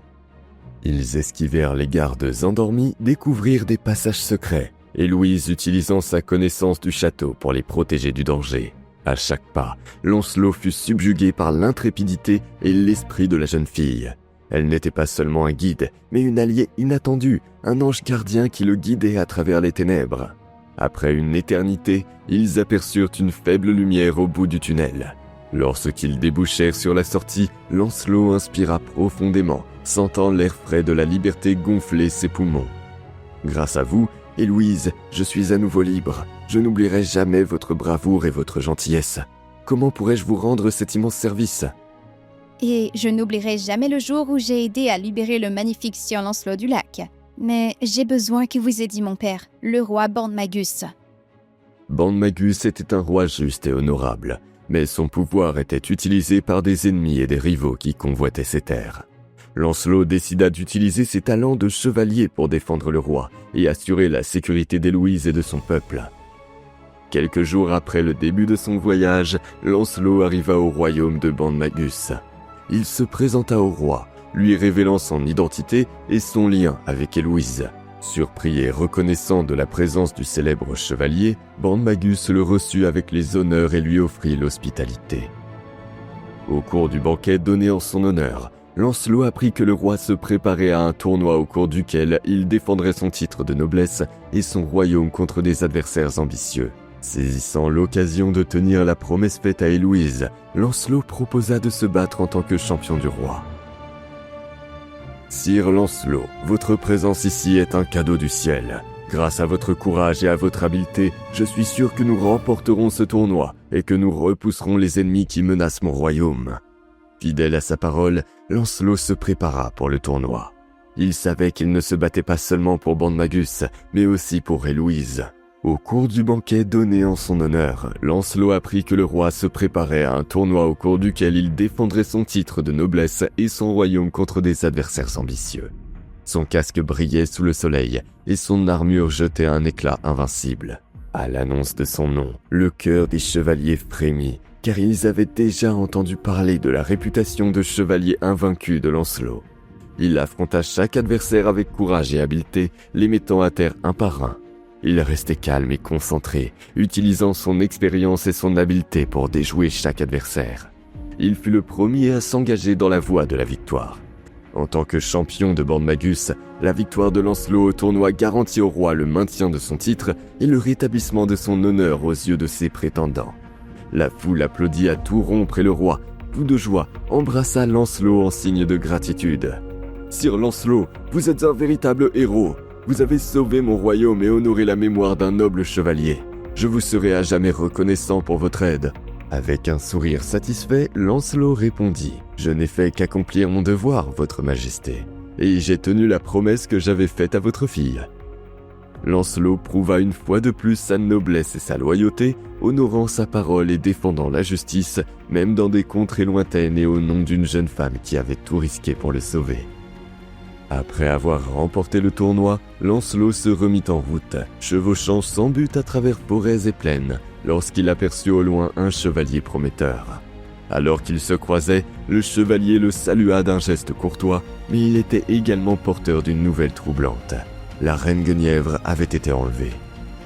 Speaker 1: Ils esquivèrent les gardes endormis, découvrirent des passages secrets, Héloïse utilisant sa connaissance du château pour les protéger du danger. À chaque pas, Lancelot fut subjugué par l'intrépidité et l'esprit de la jeune fille. Elle n'était pas seulement un guide, mais une alliée inattendue, un ange gardien qui le guidait à travers les ténèbres. Après une éternité, ils aperçurent une faible lumière au bout du tunnel. Lorsqu'ils débouchèrent sur la sortie, Lancelot inspira profondément, sentant l'air frais de la liberté gonfler ses poumons. « Grâce à vous, Héloïse, je suis à nouveau libre. Je n'oublierai jamais votre bravoure et votre gentillesse. Comment pourrais-je vous rendre cet immense service ? »
Speaker 5: Et je n'oublierai jamais le jour où j'ai aidé à libérer le magnifique Sir Lancelot du lac. Mais j'ai besoin que vous aidiez mon père, le roi Born-Magus.
Speaker 1: Born-Magus était un roi juste et honorable, mais son pouvoir était utilisé par des ennemis et des rivaux qui convoitaient ses terres. Lancelot décida d'utiliser ses talents de chevalier pour défendre le roi et assurer la sécurité d'Héloïse et de son peuple. Quelques jours après le début de son voyage, Lancelot arriva au royaume de Born-Magus. Il se présenta au roi, lui révélant son identité et son lien avec Héloïse. Surpris et reconnaissant de la présence du célèbre chevalier, Born-Magus le reçut avec les honneurs et lui offrit l'hospitalité. Au cours du banquet donné en son honneur, Lancelot apprit que le roi se préparait à un tournoi au cours duquel il défendrait son titre de noblesse et son royaume contre des adversaires ambitieux. Saisissant l'occasion de tenir la promesse faite à Héloïse, Lancelot proposa de se battre en tant que champion du roi. « Sire Lancelot, votre présence ici est un cadeau du ciel. Grâce à votre courage et à votre habileté, je suis sûr que nous remporterons ce tournoi et que nous repousserons les ennemis qui menacent mon royaume. » Fidèle à sa parole, Lancelot se prépara pour le tournoi. Il savait qu'il ne se battait pas seulement pour Born-Magus, mais aussi pour Héloïse. Au cours du banquet donné en son honneur, Lancelot apprit que le roi se préparait à un tournoi au cours duquel il défendrait son titre de noblesse et son royaume contre des adversaires ambitieux. Son casque brillait sous le soleil et son armure jetait un éclat invincible. À l'annonce de son nom, le cœur des chevaliers frémit, car ils avaient déjà entendu parler de la réputation de chevalier invaincu de Lancelot. Il affronta chaque adversaire avec courage et habileté, les mettant à terre un par un. Il restait calme et concentré, utilisant son expérience et son habileté pour déjouer chaque adversaire. Il fut le premier à s'engager dans la voie de la victoire. En tant que champion de Born-Magus, la victoire de Lancelot au tournoi garantit au roi le maintien de son titre et le rétablissement de son honneur aux yeux de ses prétendants. La foule applaudit à tout rompre et le roi, tout de joie, embrassa Lancelot en signe de gratitude. « Sire Lancelot, vous êtes un véritable héros. Vous avez sauvé mon royaume et honoré la mémoire d'un noble chevalier. Je vous serai à jamais reconnaissant pour votre aide. » Avec un sourire satisfait, Lancelot répondit « Je n'ai fait qu'accomplir mon devoir, votre majesté, et j'ai tenu la promesse que j'avais faite à votre fille. » Lancelot prouva une fois de plus sa noblesse et sa loyauté, honorant sa parole et défendant la justice, même dans des contrées lointaines et au nom d'une jeune femme qui avait tout risqué pour le sauver. Après avoir remporté le tournoi, Lancelot se remit en route, chevauchant sans but à travers forêts et plaines, lorsqu'il aperçut au loin un chevalier prometteur. Alors qu'ils se croisaient, le chevalier le salua d'un geste courtois, mais il était également porteur d'une nouvelle troublante. La reine Guenièvre avait été enlevée.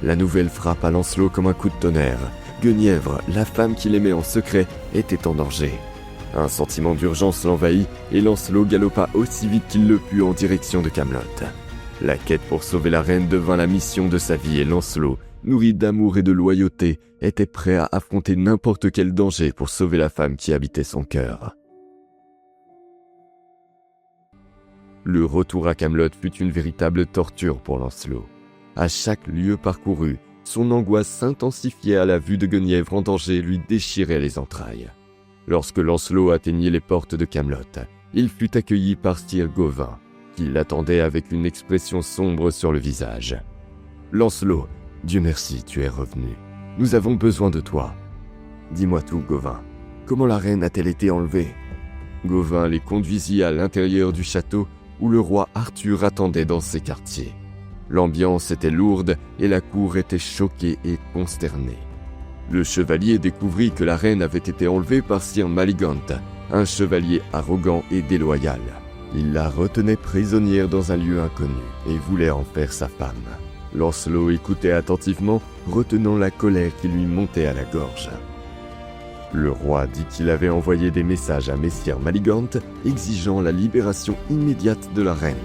Speaker 1: La nouvelle frappa Lancelot comme un coup de tonnerre. Guenièvre, la femme qu'il aimait en secret, était en danger. Un sentiment d'urgence l'envahit et Lancelot galopa aussi vite qu'il le put en direction de Camelot. La quête pour sauver la reine devint la mission de sa vie et Lancelot, nourri d'amour et de loyauté, était prêt à affronter n'importe quel danger pour sauver la femme qui habitait son cœur. Le retour à Camelot fut une véritable torture pour Lancelot. À chaque lieu parcouru, son angoisse s'intensifiait à la vue de Guenièvre en danger et lui déchirait les entrailles. Lorsque Lancelot atteignit les portes de Camelot, il fut accueilli par Sir Gawain, qui l'attendait avec une expression sombre sur le visage. « Lancelot, Dieu merci, tu es revenu. Nous avons besoin de toi. Dis-moi tout, Gawain. Comment la reine a-t-elle été enlevée ?» Gawain les conduisit à l'intérieur du château où le roi Arthur attendait dans ses quartiers. L'ambiance était lourde et la cour était choquée et consternée. Le chevalier découvrit que la reine avait été enlevée par Sir Maligant, un chevalier arrogant et déloyal. Il la retenait prisonnière dans un lieu inconnu et voulait en faire sa femme. Lancelot écoutait attentivement, retenant la colère qui lui montait à la gorge. Le roi dit qu'il avait envoyé des messages à Messire Maligant exigeant la libération immédiate de la reine.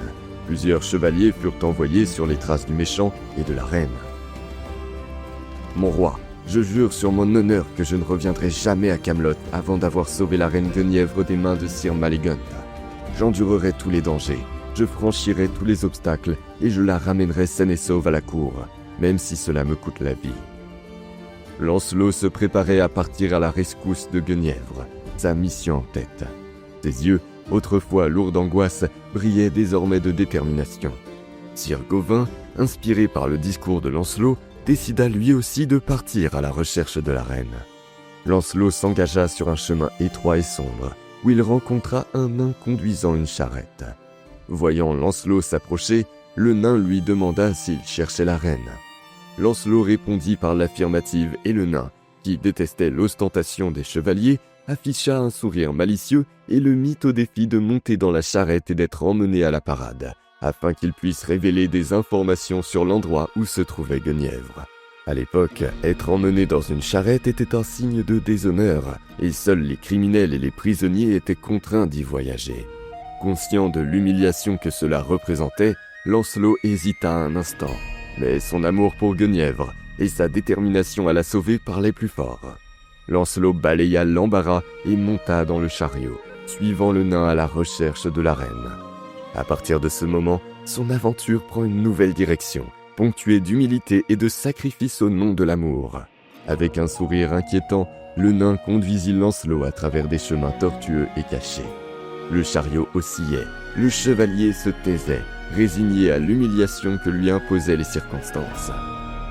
Speaker 1: Plusieurs chevaliers furent envoyés sur les traces du méchant et de la reine. « Mon roi, je jure sur mon honneur que je ne reviendrai jamais à Camelot avant d'avoir sauvé la reine Guenièvre des mains de Sir Maligant. J'endurerai tous les dangers, je franchirai tous les obstacles et je la ramènerai saine et sauve à la cour, même si cela me coûte la vie. » Lancelot se préparait à partir à la rescousse de Guenièvre, sa mission en tête. Ses yeux, autrefois lourds d'angoisse, brillaient désormais de détermination. Sir Gawain, inspiré par le discours de Lancelot, décida lui aussi de partir à la recherche de la reine. Lancelot s'engagea sur un chemin étroit et sombre, où il rencontra un nain conduisant une charrette. Voyant Lancelot s'approcher, le nain lui demanda s'il cherchait la reine. Lancelot répondit par l'affirmative et le nain, qui détestait l'ostentation des chevaliers, afficha un sourire malicieux et le mit au défi de monter dans la charrette et d'être emmené à la parade, afin qu'il puisse révéler des informations sur l'endroit où se trouvait Guenièvre. À l'époque, être emmené dans une charrette était un signe de déshonneur, et seuls les criminels et les prisonniers étaient contraints d'y voyager. Conscient de l'humiliation que cela représentait, Lancelot hésita un instant. Mais son amour pour Guenièvre et sa détermination à la sauver parlaient plus fort. Lancelot balaya l'embarras et monta dans le chariot, suivant le nain à la recherche de la reine. À partir de ce moment, son aventure prend une nouvelle direction, ponctuée d'humilité et de sacrifice au nom de l'amour. Avec un sourire inquiétant, le nain conduisit Lancelot à travers des chemins tortueux et cachés. Le chariot oscillait, le chevalier se taisait, résigné à l'humiliation que lui imposaient les circonstances.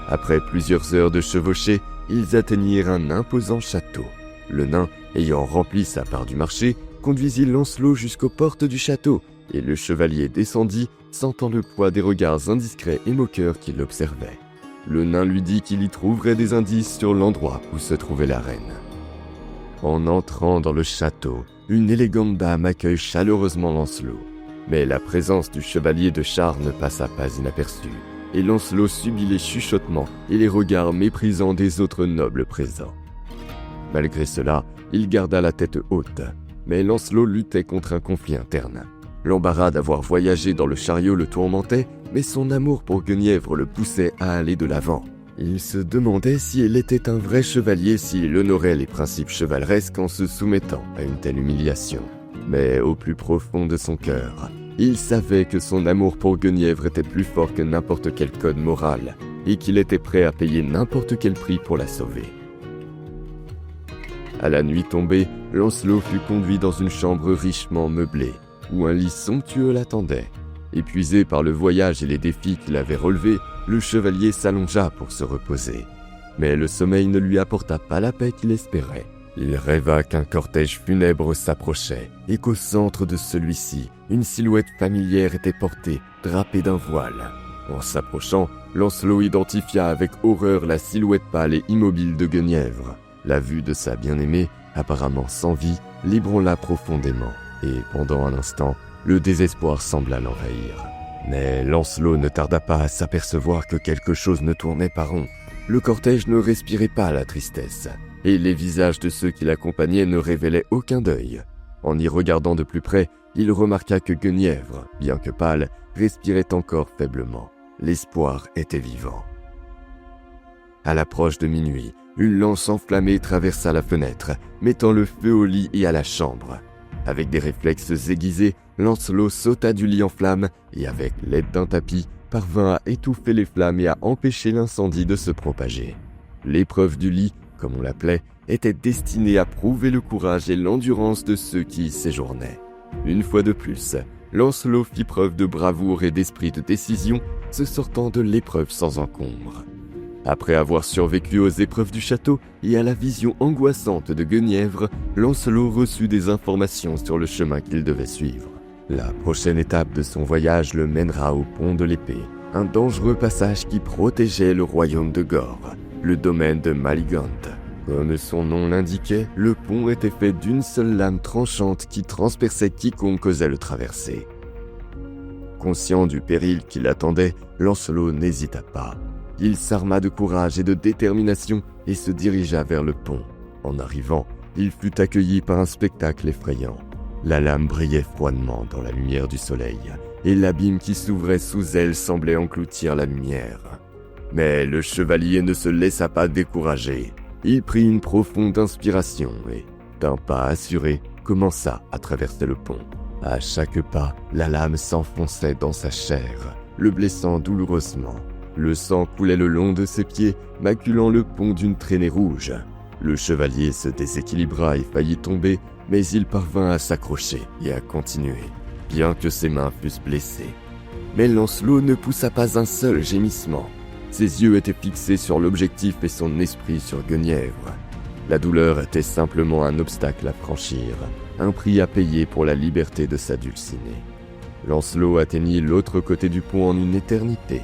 Speaker 1: Après plusieurs heures de chevauchée, ils atteignirent un imposant château. Le nain, ayant rempli sa part du marché, conduisit Lancelot jusqu'aux portes du château, et le chevalier descendit, sentant le poids des regards indiscrets et moqueurs qui l'observaient. Le nain lui dit qu'il y trouverait des indices sur l'endroit où se trouvait la reine. En entrant dans le château, une élégante dame accueille chaleureusement Lancelot. Mais la présence du chevalier de Char ne passa pas inaperçue, et Lancelot subit les chuchotements et les regards méprisants des autres nobles présents. Malgré cela, il garda la tête haute, mais Lancelot luttait contre un conflit interne. L'embarras d'avoir voyagé dans le chariot le tourmentait, mais son amour pour Guenièvre le poussait à aller de l'avant. Il se demandait si elle était un vrai chevalier, s'il honorait les principes chevaleresques en se soumettant à une telle humiliation. Mais au plus profond de son cœur, il savait que son amour pour Guenièvre était plus fort que n'importe quel code moral et qu'il était prêt à payer n'importe quel prix pour la sauver. À la nuit tombée, Lancelot fut conduit dans une chambre richement meublée, où un lit somptueux l'attendait. Épuisé par le voyage et les défis qu'il avait relevés, le chevalier s'allongea pour se reposer. Mais le sommeil ne lui apporta pas la paix qu'il espérait. Il rêva qu'un cortège funèbre s'approchait et qu'au centre de celui-ci, une silhouette familière était portée, drapée d'un voile. En s'approchant, Lancelot identifia avec horreur la silhouette pâle et immobile de Guenièvre. La vue de sa bien-aimée, apparemment sans vie, l'ébranla profondément, et pendant un instant, le désespoir sembla l'envahir. Mais Lancelot ne tarda pas à s'apercevoir que quelque chose ne tournait pas rond. Le cortège ne respirait pas la tristesse, et les visages de ceux qui l'accompagnaient ne révélaient aucun deuil. En y regardant de plus près, il remarqua que Guenièvre, bien que pâle, respirait encore faiblement. L'espoir était vivant. À l'approche de minuit, une lance enflammée traversa la fenêtre, mettant le feu au lit et à la chambre. Avec des réflexes aiguisés, Lancelot sauta du lit en flammes et, avec l'aide d'un tapis, parvint à étouffer les flammes et à empêcher l'incendie de se propager. L'épreuve du lit, comme on l'appelait, était destinée à prouver le courage et l'endurance de ceux qui y séjournaient. Une fois de plus, Lancelot fit preuve de bravoure et d'esprit de décision, se sortant de l'épreuve sans encombre. Après avoir survécu aux épreuves du château et à la vision angoissante de Guenièvre, Lancelot reçut des informations sur le chemin qu'il devait suivre. La prochaine étape de son voyage le mènera au pont de l'épée, un dangereux passage qui protégeait le royaume de Gore, le domaine de Maligante. Comme son nom l'indiquait, le pont était fait d'une seule lame tranchante qui transperçait quiconque osait le traverser. Conscient du péril qui l'attendait, Lancelot n'hésita pas. Il s'arma de courage et de détermination et se dirigea vers le pont. En arrivant, il fut accueilli par un spectacle effrayant. La lame brillait froidement dans la lumière du soleil, et l'abîme qui s'ouvrait sous elle semblait engloutir la lumière. Mais le chevalier ne se laissa pas décourager. Il prit une profonde inspiration et, d'un pas assuré, commença à traverser le pont. À chaque pas, la lame s'enfonçait dans sa chair, le blessant douloureusement. Le sang coulait le long de ses pieds, maculant le pont d'une traînée rouge. Le chevalier se déséquilibra et faillit tomber, mais il parvint à s'accrocher et à continuer, bien que ses mains fussent blessées. Mais Lancelot ne poussa pas un seul gémissement. Ses yeux étaient fixés sur l'objectif et son esprit sur Guenièvre. La douleur était simplement un obstacle à franchir, un prix à payer pour la liberté de sa dulcinée. Lancelot atteignit l'autre côté du pont en une éternité.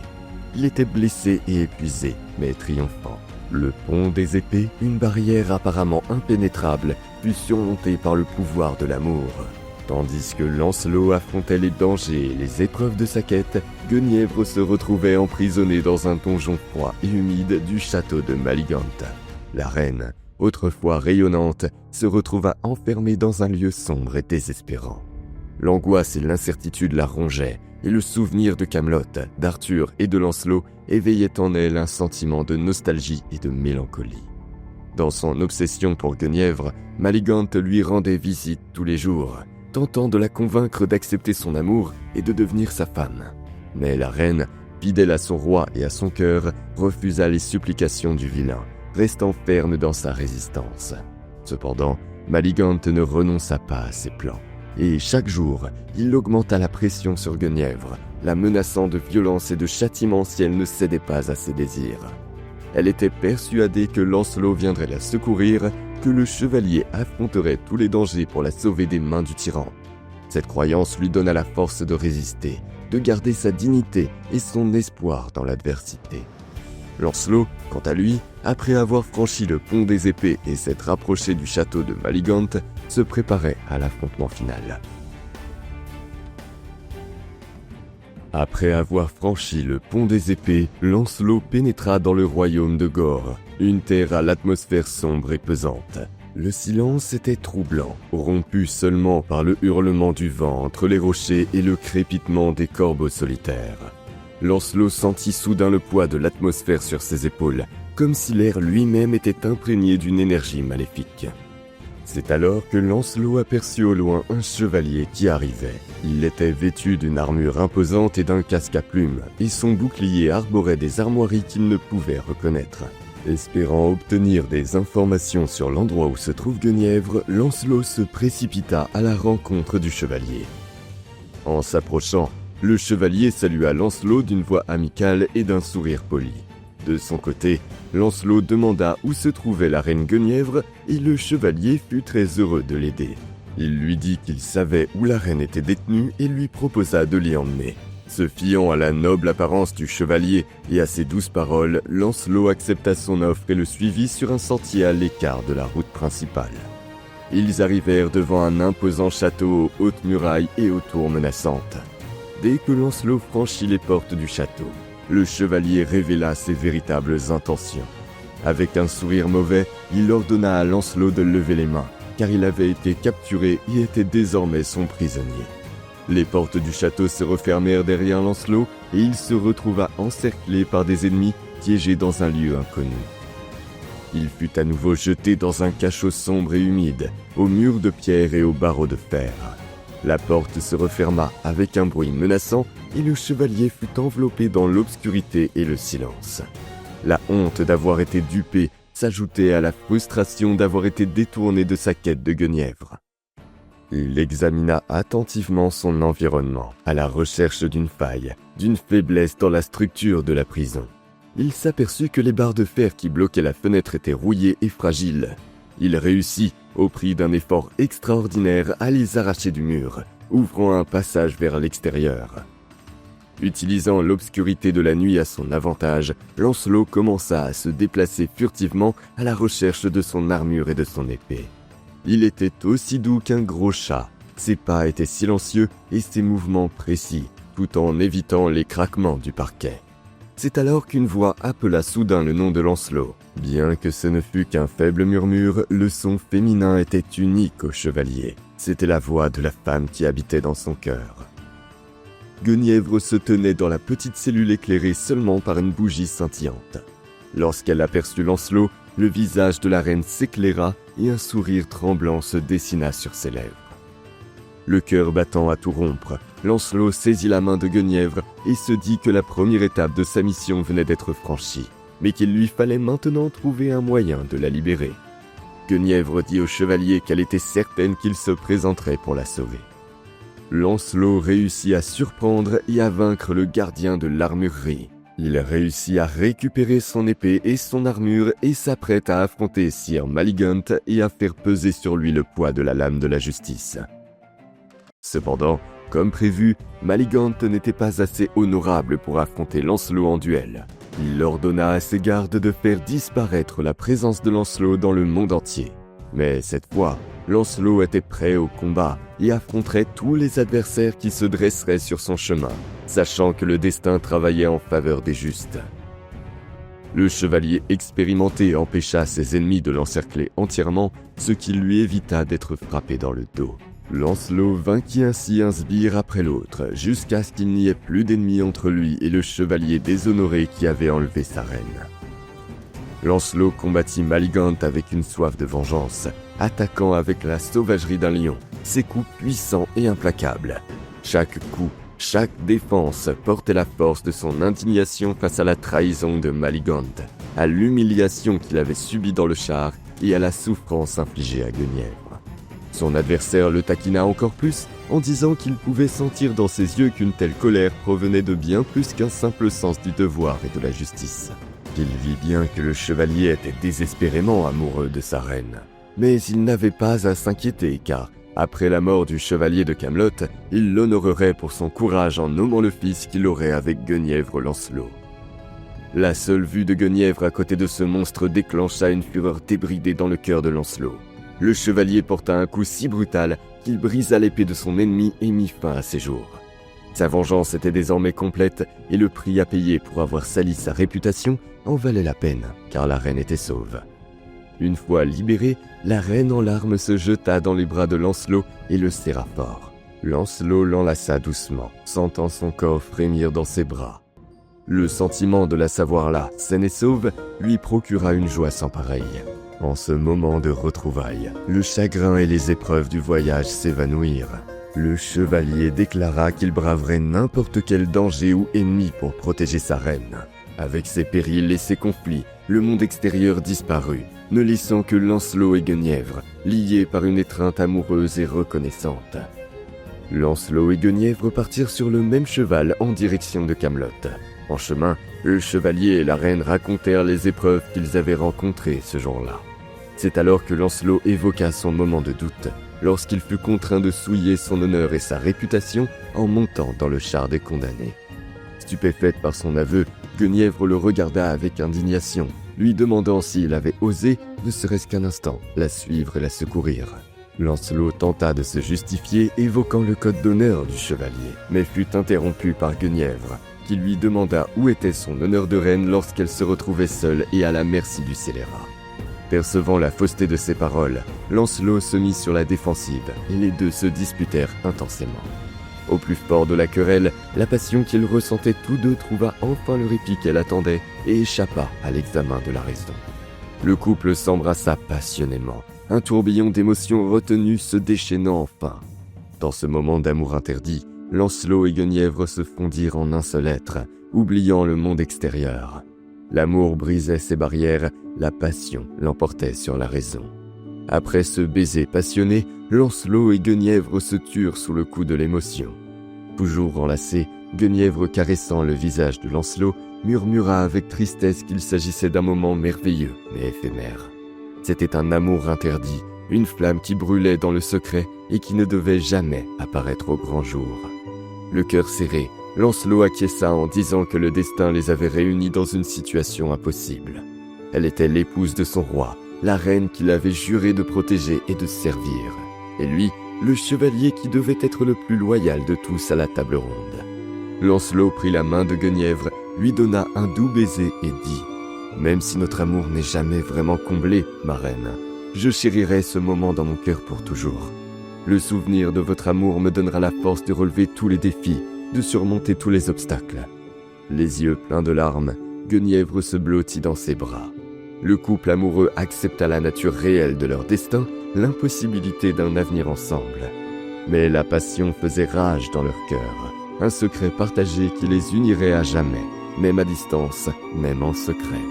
Speaker 1: Il était blessé et épuisé, mais triomphant. Le pont des épées, une barrière apparemment impénétrable, fut surmonté par le pouvoir de l'amour. Tandis que Lancelot affrontait les dangers et les épreuves de sa quête, Guenièvre se retrouvait emprisonnée dans un donjon froid et humide du château de Maligante. La reine, autrefois rayonnante, se retrouva enfermée dans un lieu sombre et désespérant. L'angoisse et l'incertitude la rongeaient, et le souvenir de Camelot, d'Arthur et de Lancelot éveillait en elle un sentiment de nostalgie et de mélancolie. Dans son obsession pour Guenièvre, Maligante lui rendait visite tous les jours, tentant de la convaincre d'accepter son amour et de devenir sa femme. Mais la reine, fidèle à son roi et à son cœur, refusa les supplications du vilain, restant ferme dans sa résistance. Cependant, Maligante ne renonça pas à ses plans. Et chaque jour, il augmenta la pression sur Guenièvre, la menaçant de violence et de châtiment si elle ne cédait pas à ses désirs. Elle était persuadée que Lancelot viendrait la secourir, que le chevalier affronterait tous les dangers pour la sauver des mains du tyran. Cette croyance lui donna la force de résister, de garder sa dignité et son espoir dans l'adversité. Lancelot, quant à lui, après avoir franchi le pont des épées et s'être rapproché du château de Maligante, se préparait à l'affrontement final. Après avoir franchi le pont des épées, Lancelot pénétra dans le royaume de Gore, une terre à l'atmosphère sombre et pesante. Le silence était troublant, rompu seulement par le hurlement du vent entre les rochers et le crépitement des corbeaux solitaires. Lancelot sentit soudain le poids de l'atmosphère sur ses épaules, comme si l'air lui-même était imprégné d'une énergie maléfique. C'est alors que Lancelot aperçut au loin un chevalier qui arrivait. Il était vêtu d'une armure imposante et d'un casque à plumes, et son bouclier arborait des armoiries qu'il ne pouvait reconnaître. Espérant obtenir des informations sur l'endroit où se trouve Guenièvre, Lancelot se précipita à la rencontre du chevalier. En s'approchant, le chevalier salua Lancelot d'une voix amicale et d'un sourire poli. De son côté, Lancelot demanda où se trouvait la reine Guenièvre et le chevalier fut très heureux de l'aider. Il lui dit qu'il savait où la reine était détenue et lui proposa de l'y emmener. Se fiant à la noble apparence du chevalier et à ses douces paroles, Lancelot accepta son offre et le suivit sur un sentier à l'écart de la route principale. Ils arrivèrent devant un imposant château aux hautes murailles et aux tours menaçantes. Dès que Lancelot franchit les portes du château, le chevalier révéla ses véritables intentions. Avec un sourire mauvais, il ordonna à Lancelot de lever les mains, car il avait été capturé et était désormais son prisonnier. Les portes du château se refermèrent derrière Lancelot et il se retrouva encerclé par des ennemis piégés dans un lieu inconnu. Il fut à nouveau jeté dans un cachot sombre et humide, aux murs de pierre et aux barreaux de fer. La porte se referma avec un bruit menaçant et le chevalier fut enveloppé dans l'obscurité et le silence. La honte d'avoir été dupé s'ajoutait à la frustration d'avoir été détourné de sa quête de Guenièvre. Il examina attentivement son environnement, à la recherche d'une faille, d'une faiblesse dans la structure de la prison. Il s'aperçut que les barres de fer qui bloquaient la fenêtre étaient rouillées et fragiles. Il réussit, au prix d'un effort extraordinaire, à les arracher du mur, ouvrant un passage vers l'extérieur. Utilisant l'obscurité de la nuit à son avantage, Lancelot commença à se déplacer furtivement à la recherche de son armure et de son épée. Il était aussi doux qu'un gros chat. Ses pas étaient silencieux et ses mouvements précis, tout en évitant les craquements du parquet. C'est alors qu'une voix appela soudain le nom de Lancelot. Bien que ce ne fût qu'un faible murmure, le son féminin était unique au chevalier. C'était la voix de la femme qui habitait dans son cœur. Guenièvre se tenait dans la petite cellule éclairée seulement par une bougie scintillante. Lorsqu'elle aperçut Lancelot, le visage de la reine s'éclaira et un sourire tremblant se dessina sur ses lèvres. Le cœur battant à tout rompre, Lancelot saisit la main de Guenièvre et se dit que la première étape de sa mission venait d'être franchie, mais qu'il lui fallait maintenant trouver un moyen de la libérer. Guenièvre dit au chevalier qu'elle était certaine qu'il se présenterait pour la sauver. Lancelot réussit à surprendre et à vaincre le gardien de l'armurerie. Il réussit à récupérer son épée et son armure et s'apprête à affronter Sir Maligant et à faire peser sur lui le poids de la lame de la justice. Cependant, comme prévu, Maligant n'était pas assez honorable pour affronter Lancelot en duel. Il ordonna à ses gardes de faire disparaître la présence de Lancelot dans le monde entier. Mais cette fois, Lancelot était prêt au combat et affronterait tous les adversaires qui se dresseraient sur son chemin, sachant que le destin travaillait en faveur des justes. Le chevalier expérimenté empêcha ses ennemis de l'encercler entièrement, ce qui lui évita d'être frappé dans le dos. Lancelot vainquit ainsi un sbire après l'autre, jusqu'à ce qu'il n'y ait plus d'ennemis entre lui et le chevalier déshonoré qui avait enlevé sa reine. Lancelot combattit Maligant avec une soif de vengeance, attaquant avec la sauvagerie d'un lion, ses coups puissants et implacables. Chaque coup, chaque défense portait la force de son indignation face à la trahison de Maligant, à l'humiliation qu'il avait subie dans le char et à la souffrance infligée à Guenièvre. Son adversaire le taquina encore plus en disant qu'il pouvait sentir dans ses yeux qu'une telle colère provenait de bien plus qu'un simple sens du devoir et de la justice. Il vit bien que le chevalier était désespérément amoureux de sa reine. Mais il n'avait pas à s'inquiéter car, après la mort du chevalier de Camelot, il l'honorerait pour son courage en nommant le fils qu'il aurait avec Guenièvre Lancelot. La seule vue de Guenièvre à côté de ce monstre déclencha une fureur débridée dans le cœur de Lancelot. Le chevalier porta un coup si brutal qu'il brisa l'épée de son ennemi et mit fin à ses jours. Sa vengeance était désormais complète et le prix à payer pour avoir sali sa réputation en valait la peine, car la reine était sauve. Une fois libérée, la reine en larmes se jeta dans les bras de Lancelot et le serra fort. Lancelot l'enlaça doucement, sentant son corps frémir dans ses bras. Le sentiment de la savoir là, saine et sauve, lui procura une joie sans pareille. En ce moment de retrouvailles, le chagrin et les épreuves du voyage s'évanouirent. Le chevalier déclara qu'il braverait n'importe quel danger ou ennemi pour protéger sa reine. Avec ses périls et ses conflits, le monde extérieur disparut, ne laissant que Lancelot et Guenièvre, liés par une étreinte amoureuse et reconnaissante. Lancelot et Guenièvre partirent sur le même cheval en direction de Camelot. En chemin, le chevalier et la reine racontèrent les épreuves qu'ils avaient rencontrées ce jour-là. C'est alors que Lancelot évoqua son moment de doute, lorsqu'il fut contraint de souiller son honneur et sa réputation en montant dans le char des condamnés. Stupéfaite par son aveu, Guenièvre le regarda avec indignation, lui demandant s'il avait osé, ne serait-ce qu'un instant, la suivre et la secourir. Lancelot tenta de se justifier, évoquant le code d'honneur du chevalier, mais fut interrompu par Guenièvre, qui lui demanda où était son honneur de reine lorsqu'elle se retrouvait seule et à la merci du scélérat. Percevant la fausseté de ses paroles, Lancelot se mit sur la défensive et les deux se disputèrent intensément. Au plus fort de la querelle, la passion qu'ils ressentaient tous deux trouva enfin le répit qu'elle attendait et échappa à l'examen de la raison. Le couple s'embrassa passionnément, un tourbillon d'émotions retenues se déchaînant enfin. Dans ce moment d'amour interdit, Lancelot et Guenièvre se fondirent en un seul être, oubliant le monde extérieur. L'amour brisait ses barrières, la passion l'emportait sur la raison. Après ce baiser passionné, Lancelot et Guenièvre se turent sous le coup de l'émotion. Toujours enlacés, Guenièvre caressant le visage de Lancelot, murmura avec tristesse qu'il s'agissait d'un moment merveilleux mais éphémère. C'était un amour interdit, une flamme qui brûlait dans le secret et qui ne devait jamais apparaître au grand jour. Le cœur serré, Lancelot acquiesça en disant que le destin les avait réunis dans une situation impossible. Elle était l'épouse de son roi, la reine qu'il avait juré de protéger et de servir, et lui, le chevalier qui devait être le plus loyal de tous à la table ronde. Lancelot prit la main de Guenièvre, lui donna un doux baiser et dit « Même si notre amour n'est jamais vraiment comblé, ma reine, je chérirai ce moment dans mon cœur pour toujours. Le souvenir de votre amour me donnera la force de relever tous les défis, de surmonter tous les obstacles. » Les yeux pleins de larmes, Guenièvre se blottit dans ses bras. Le couple amoureux accepta la nature réelle de leur destin, l'impossibilité d'un avenir ensemble. Mais la passion faisait rage dans leur cœur, un secret partagé qui les unirait à jamais, même à distance, même en secret.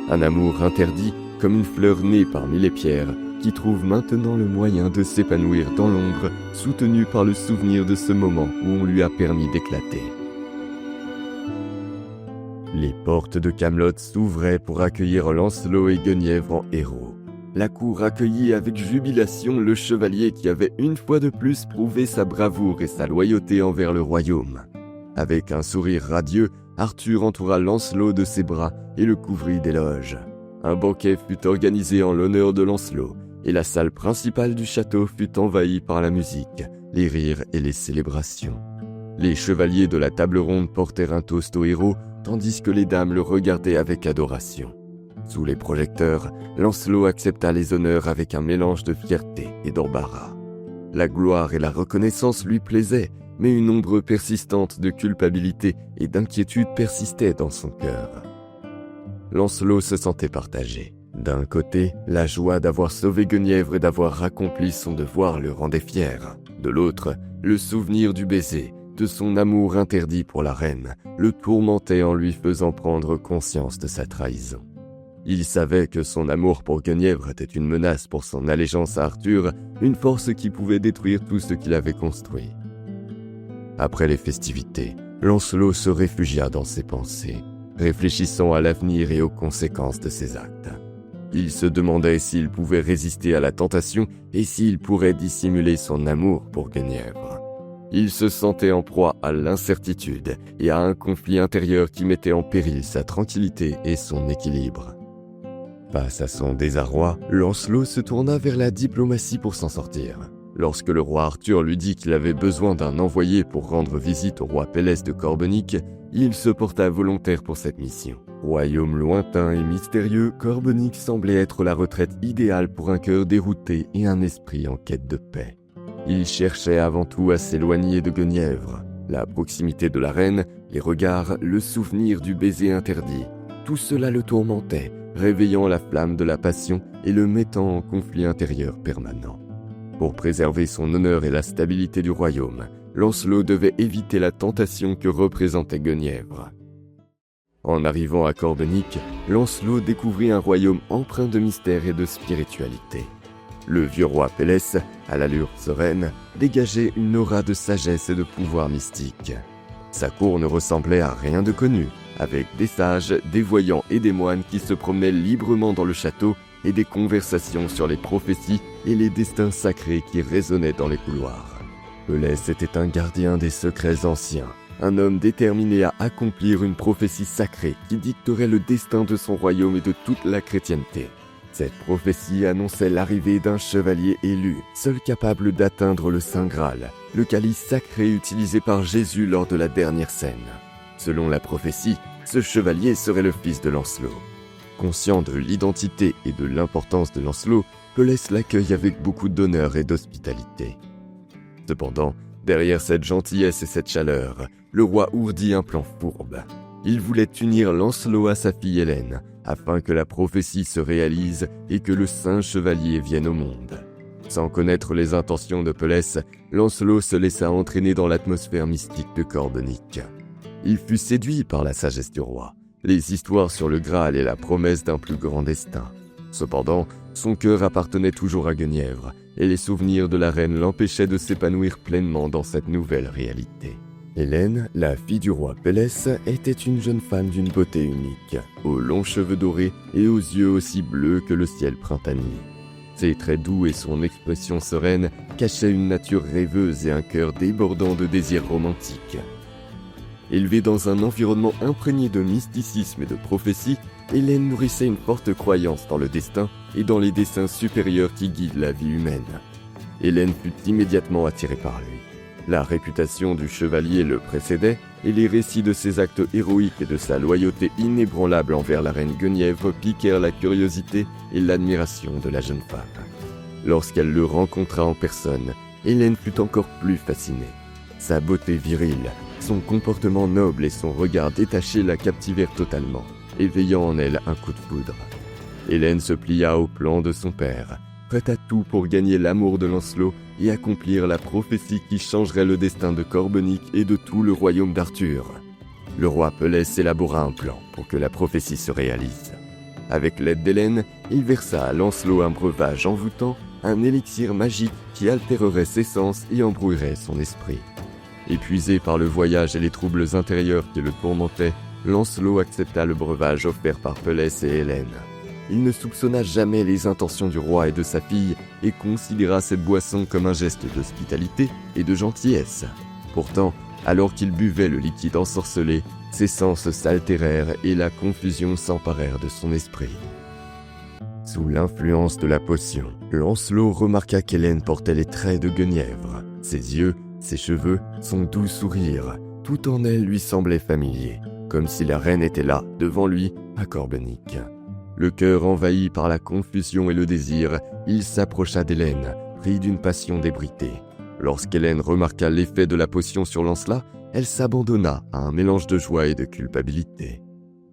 Speaker 1: Un amour interdit, comme une fleur née parmi les pierres, qui trouve maintenant le moyen de s'épanouir dans l'ombre, soutenu par le souvenir de ce moment où on lui a permis d'éclater. Les portes de Camelot s'ouvraient pour accueillir Lancelot et Guenièvre en héros. La cour accueillit avec jubilation le chevalier qui avait une fois de plus prouvé sa bravoure et sa loyauté envers le royaume. Avec un sourire radieux, Arthur entoura Lancelot de ses bras et le couvrit d'éloges. Un banquet fut organisé en l'honneur de Lancelot, et la salle principale du château fut envahie par la musique, les rires et les célébrations. Les chevaliers de la table ronde portèrent un toast au héros, tandis que les dames le regardaient avec adoration. Sous les projecteurs, Lancelot accepta les honneurs avec un mélange de fierté et d'embarras. La gloire et la reconnaissance lui plaisaient, mais une ombre persistante de culpabilité et d'inquiétude persistait dans son cœur. Lancelot se sentait partagé. D'un côté, la joie d'avoir sauvé Guenièvre et d'avoir accompli son devoir le rendait fier. De l'autre, le souvenir du baiser, de son amour interdit pour la reine, le tourmentait en lui faisant prendre conscience de sa trahison. Il savait que son amour pour Guenièvre était une menace pour son allégeance à Arthur, une force qui pouvait détruire tout ce qu'il avait construit. Après les festivités, Lancelot se réfugia dans ses pensées, réfléchissant à l'avenir et aux conséquences de ses actes. Il se demandait s'il pouvait résister à la tentation et s'il pourrait dissimuler son amour pour Guenièvre. Il se sentait en proie à l'incertitude et à un conflit intérieur qui mettait en péril sa tranquillité et son équilibre. Face à son désarroi, Lancelot se tourna vers la diplomatie pour s'en sortir. Lorsque le roi Arthur lui dit qu'il avait besoin d'un envoyé pour rendre visite au roi Pélès de Corbenic, il se porta volontaire pour cette mission. Royaume lointain et mystérieux, Corbenic semblait être la retraite idéale pour un cœur dérouté et un esprit en quête de paix. Il cherchait avant tout à s'éloigner de Guenièvre. La proximité de la reine, les regards, le souvenir du baiser interdit, tout cela le tourmentait, réveillant la flamme de la passion et le mettant en conflit intérieur permanent. Pour préserver son honneur et la stabilité du royaume, Lancelot devait éviter la tentation que représentait Guenièvre. En arrivant à Corbenic, Lancelot découvrit un royaume empreint de mystère et de spiritualité. Le vieux roi Pélès, à l'allure sereine, dégageait une aura de sagesse et de pouvoir mystique. Sa cour ne ressemblait à rien de connu, avec des sages, des voyants et des moines qui se promenaient librement dans le château et des conversations sur les prophéties et les destins sacrés qui résonnaient dans les couloirs. Pélès était un gardien des secrets anciens, un homme déterminé à accomplir une prophétie sacrée qui dicterait le destin de son royaume et de toute la chrétienté. Cette prophétie annonçait l'arrivée d'un chevalier élu, seul capable d'atteindre le Saint Graal, le calice sacré utilisé par Jésus lors de la dernière scène. Selon la prophétie, ce chevalier serait le fils de Lancelot. Conscient de l'identité et de l'importance de Lancelot, Pélès l'accueille avec beaucoup d'honneur et d'hospitalité. Cependant, derrière cette gentillesse et cette chaleur, le roi ourdit un plan fourbe. Il voulait unir Lancelot à sa fille Hélène, afin que la prophétie se réalise et que le saint chevalier vienne au monde. Sans connaître les intentions de Pélès, Lancelot se laissa entraîner dans l'atmosphère mystique de Corbenic. Il fut séduit par la sagesse du roi, les histoires sur le Graal et la promesse d'un plus grand destin. Cependant, son cœur appartenait toujours à Guenièvre, et les souvenirs de la reine l'empêchaient de s'épanouir pleinement dans cette nouvelle réalité. Hélène, la fille du roi Pélès, était une jeune femme d'une beauté unique, aux longs cheveux dorés et aux yeux aussi bleus que le ciel printanier. Ses traits doux et son expression sereine cachaient une nature rêveuse et un cœur débordant de désirs romantiques. Élevée dans un environnement imprégné de mysticisme et de prophétie, Hélène nourrissait une forte croyance dans le destin et dans les desseins supérieurs qui guident la vie humaine. Hélène fut immédiatement attirée par lui. La réputation du chevalier le précédait et les récits de ses actes héroïques et de sa loyauté inébranlable envers la reine Guenièvre piquèrent la curiosité et l'admiration de la jeune femme. Lorsqu'elle le rencontra en personne, Hélène fut encore plus fascinée. Sa beauté virile, son comportement noble et son regard détaché la captivèrent totalement, éveillant en elle un coup de foudre. Hélène se plia au plan de son père, prête à tout pour gagner l'amour de Lancelot et accomplir la prophétie qui changerait le destin de Corbenic et de tout le royaume d'Arthur. Le roi Pélès élabora un plan pour que la prophétie se réalise. Avec l'aide d'Hélène, il versa à Lancelot un breuvage envoûtant, un élixir magique qui altérerait ses sens et embrouillerait son esprit. Épuisé par le voyage et les troubles intérieurs qui le tourmentaient, Lancelot accepta le breuvage offert par Pélès et Hélène. Il ne soupçonna jamais les intentions du roi et de sa fille et considéra cette boisson comme un geste d'hospitalité et de gentillesse. Pourtant, alors qu'il buvait le liquide ensorcelé, ses sens s'altérèrent et la confusion s'emparèrent de son esprit. Sous l'influence de la potion, Lancelot remarqua qu'Hélène portait les traits de Guenièvre. Ses yeux, ses cheveux, son doux sourire, tout en elle lui semblait familier, comme si la reine était là, devant lui, à Corbenic. Le cœur envahi par la confusion et le désir, il s'approcha d'Hélène, pris d'une passion débridée. Lorsqu'Hélène remarqua l'effet de la potion sur Lancelot, elle s'abandonna à un mélange de joie et de culpabilité.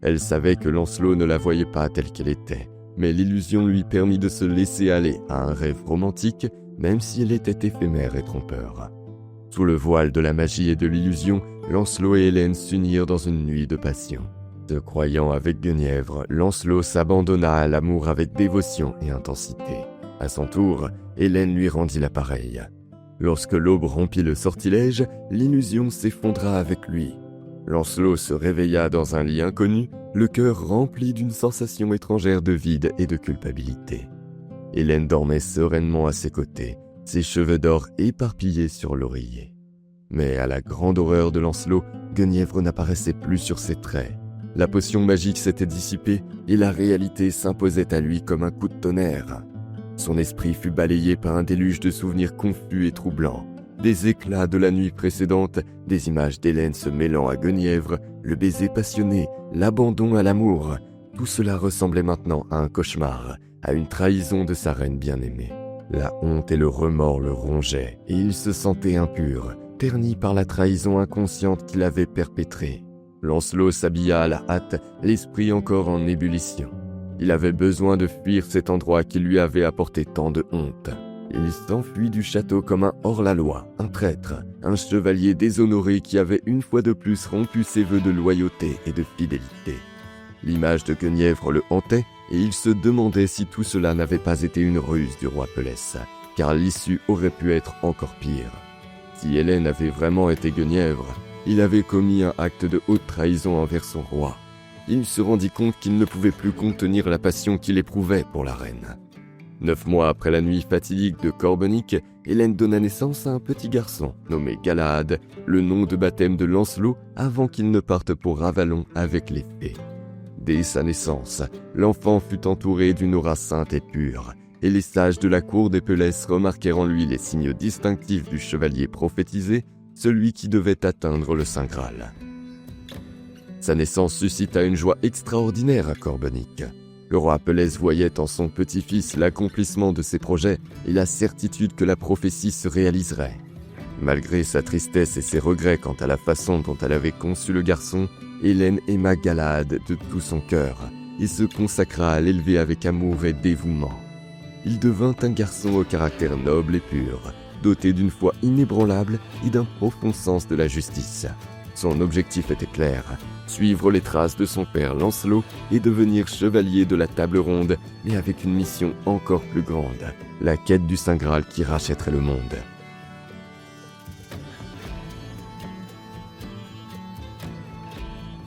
Speaker 1: Elle savait que Lancelot ne la voyait pas telle qu'elle était, mais l'illusion lui permit de se laisser aller à un rêve romantique, même si elle était éphémère et trompeur. Sous le voile de la magie et de l'illusion, Lancelot et Hélène s'unirent dans une nuit de passion. Se croyant avec Guenièvre, Lancelot s'abandonna à l'amour avec dévotion et intensité. À son tour, Hélène lui rendit l'appareil. Lorsque l'aube rompit le sortilège, l'illusion s'effondra avec lui. Lancelot se réveilla dans un lit inconnu, le cœur rempli d'une sensation étrangère de vide et de culpabilité. Hélène dormait sereinement à ses côtés, ses cheveux d'or éparpillés sur l'oreiller. Mais à la grande horreur de Lancelot, Guenièvre n'apparaissait plus sur ses traits. La potion magique s'était dissipée et la réalité s'imposait à lui comme un coup de tonnerre. Son esprit fut balayé par un déluge de souvenirs confus et troublants. Des éclats de la nuit précédente, des images d'Hélène se mêlant à Guenièvre, le baiser passionné, l'abandon à l'amour. Tout cela ressemblait maintenant à un cauchemar, à une trahison de sa reine bien-aimée. La honte et le remords le rongeaient et il se sentait impur, terni par la trahison inconsciente qu'il avait perpétrée. Lancelot s'habilla à la hâte, l'esprit encore en ébullition. Il avait besoin de fuir cet endroit qui lui avait apporté tant de honte. Il s'enfuit du château comme un hors-la-loi, un traître, un chevalier déshonoré qui avait une fois de plus rompu ses vœux de loyauté et de fidélité. L'image de Guenièvre le hantait et il se demandait si tout cela n'avait pas été une ruse du roi Pelès, car l'issue aurait pu être encore pire. Si Hélène avait vraiment été Guenièvre, il avait commis un acte de haute trahison envers son roi. Il se rendit compte qu'il ne pouvait plus contenir la passion qu'il éprouvait pour la reine. 9 mois après la nuit fatidique de Corbenic, Hélène donna naissance à un petit garçon nommé Galahad, le nom de baptême de Lancelot, avant qu'il ne parte pour Ravalon avec les fées. Dès sa naissance, l'enfant fut entouré d'une aura sainte et pure, et les sages de la cour des Pelès remarquèrent en lui les signes distinctifs du chevalier prophétisé, celui qui devait atteindre le Saint Graal. Sa naissance suscita une joie extraordinaire à Corbenic. Le roi Pelès voyait en son petit-fils l'accomplissement de ses projets et la certitude que la prophétie se réaliserait. Malgré sa tristesse et ses regrets quant à la façon dont elle avait conçu le garçon, Hélène aima Galahad de tout son cœur et se consacra à l'élever avec amour et dévouement. Il devint un garçon au caractère noble et pur, doté d'une foi inébranlable et d'un profond sens de la justice. Son objectif était clair, suivre les traces de son père Lancelot et devenir chevalier de la Table Ronde, mais avec une mission encore plus grande, la quête du Saint Graal qui rachèterait le monde.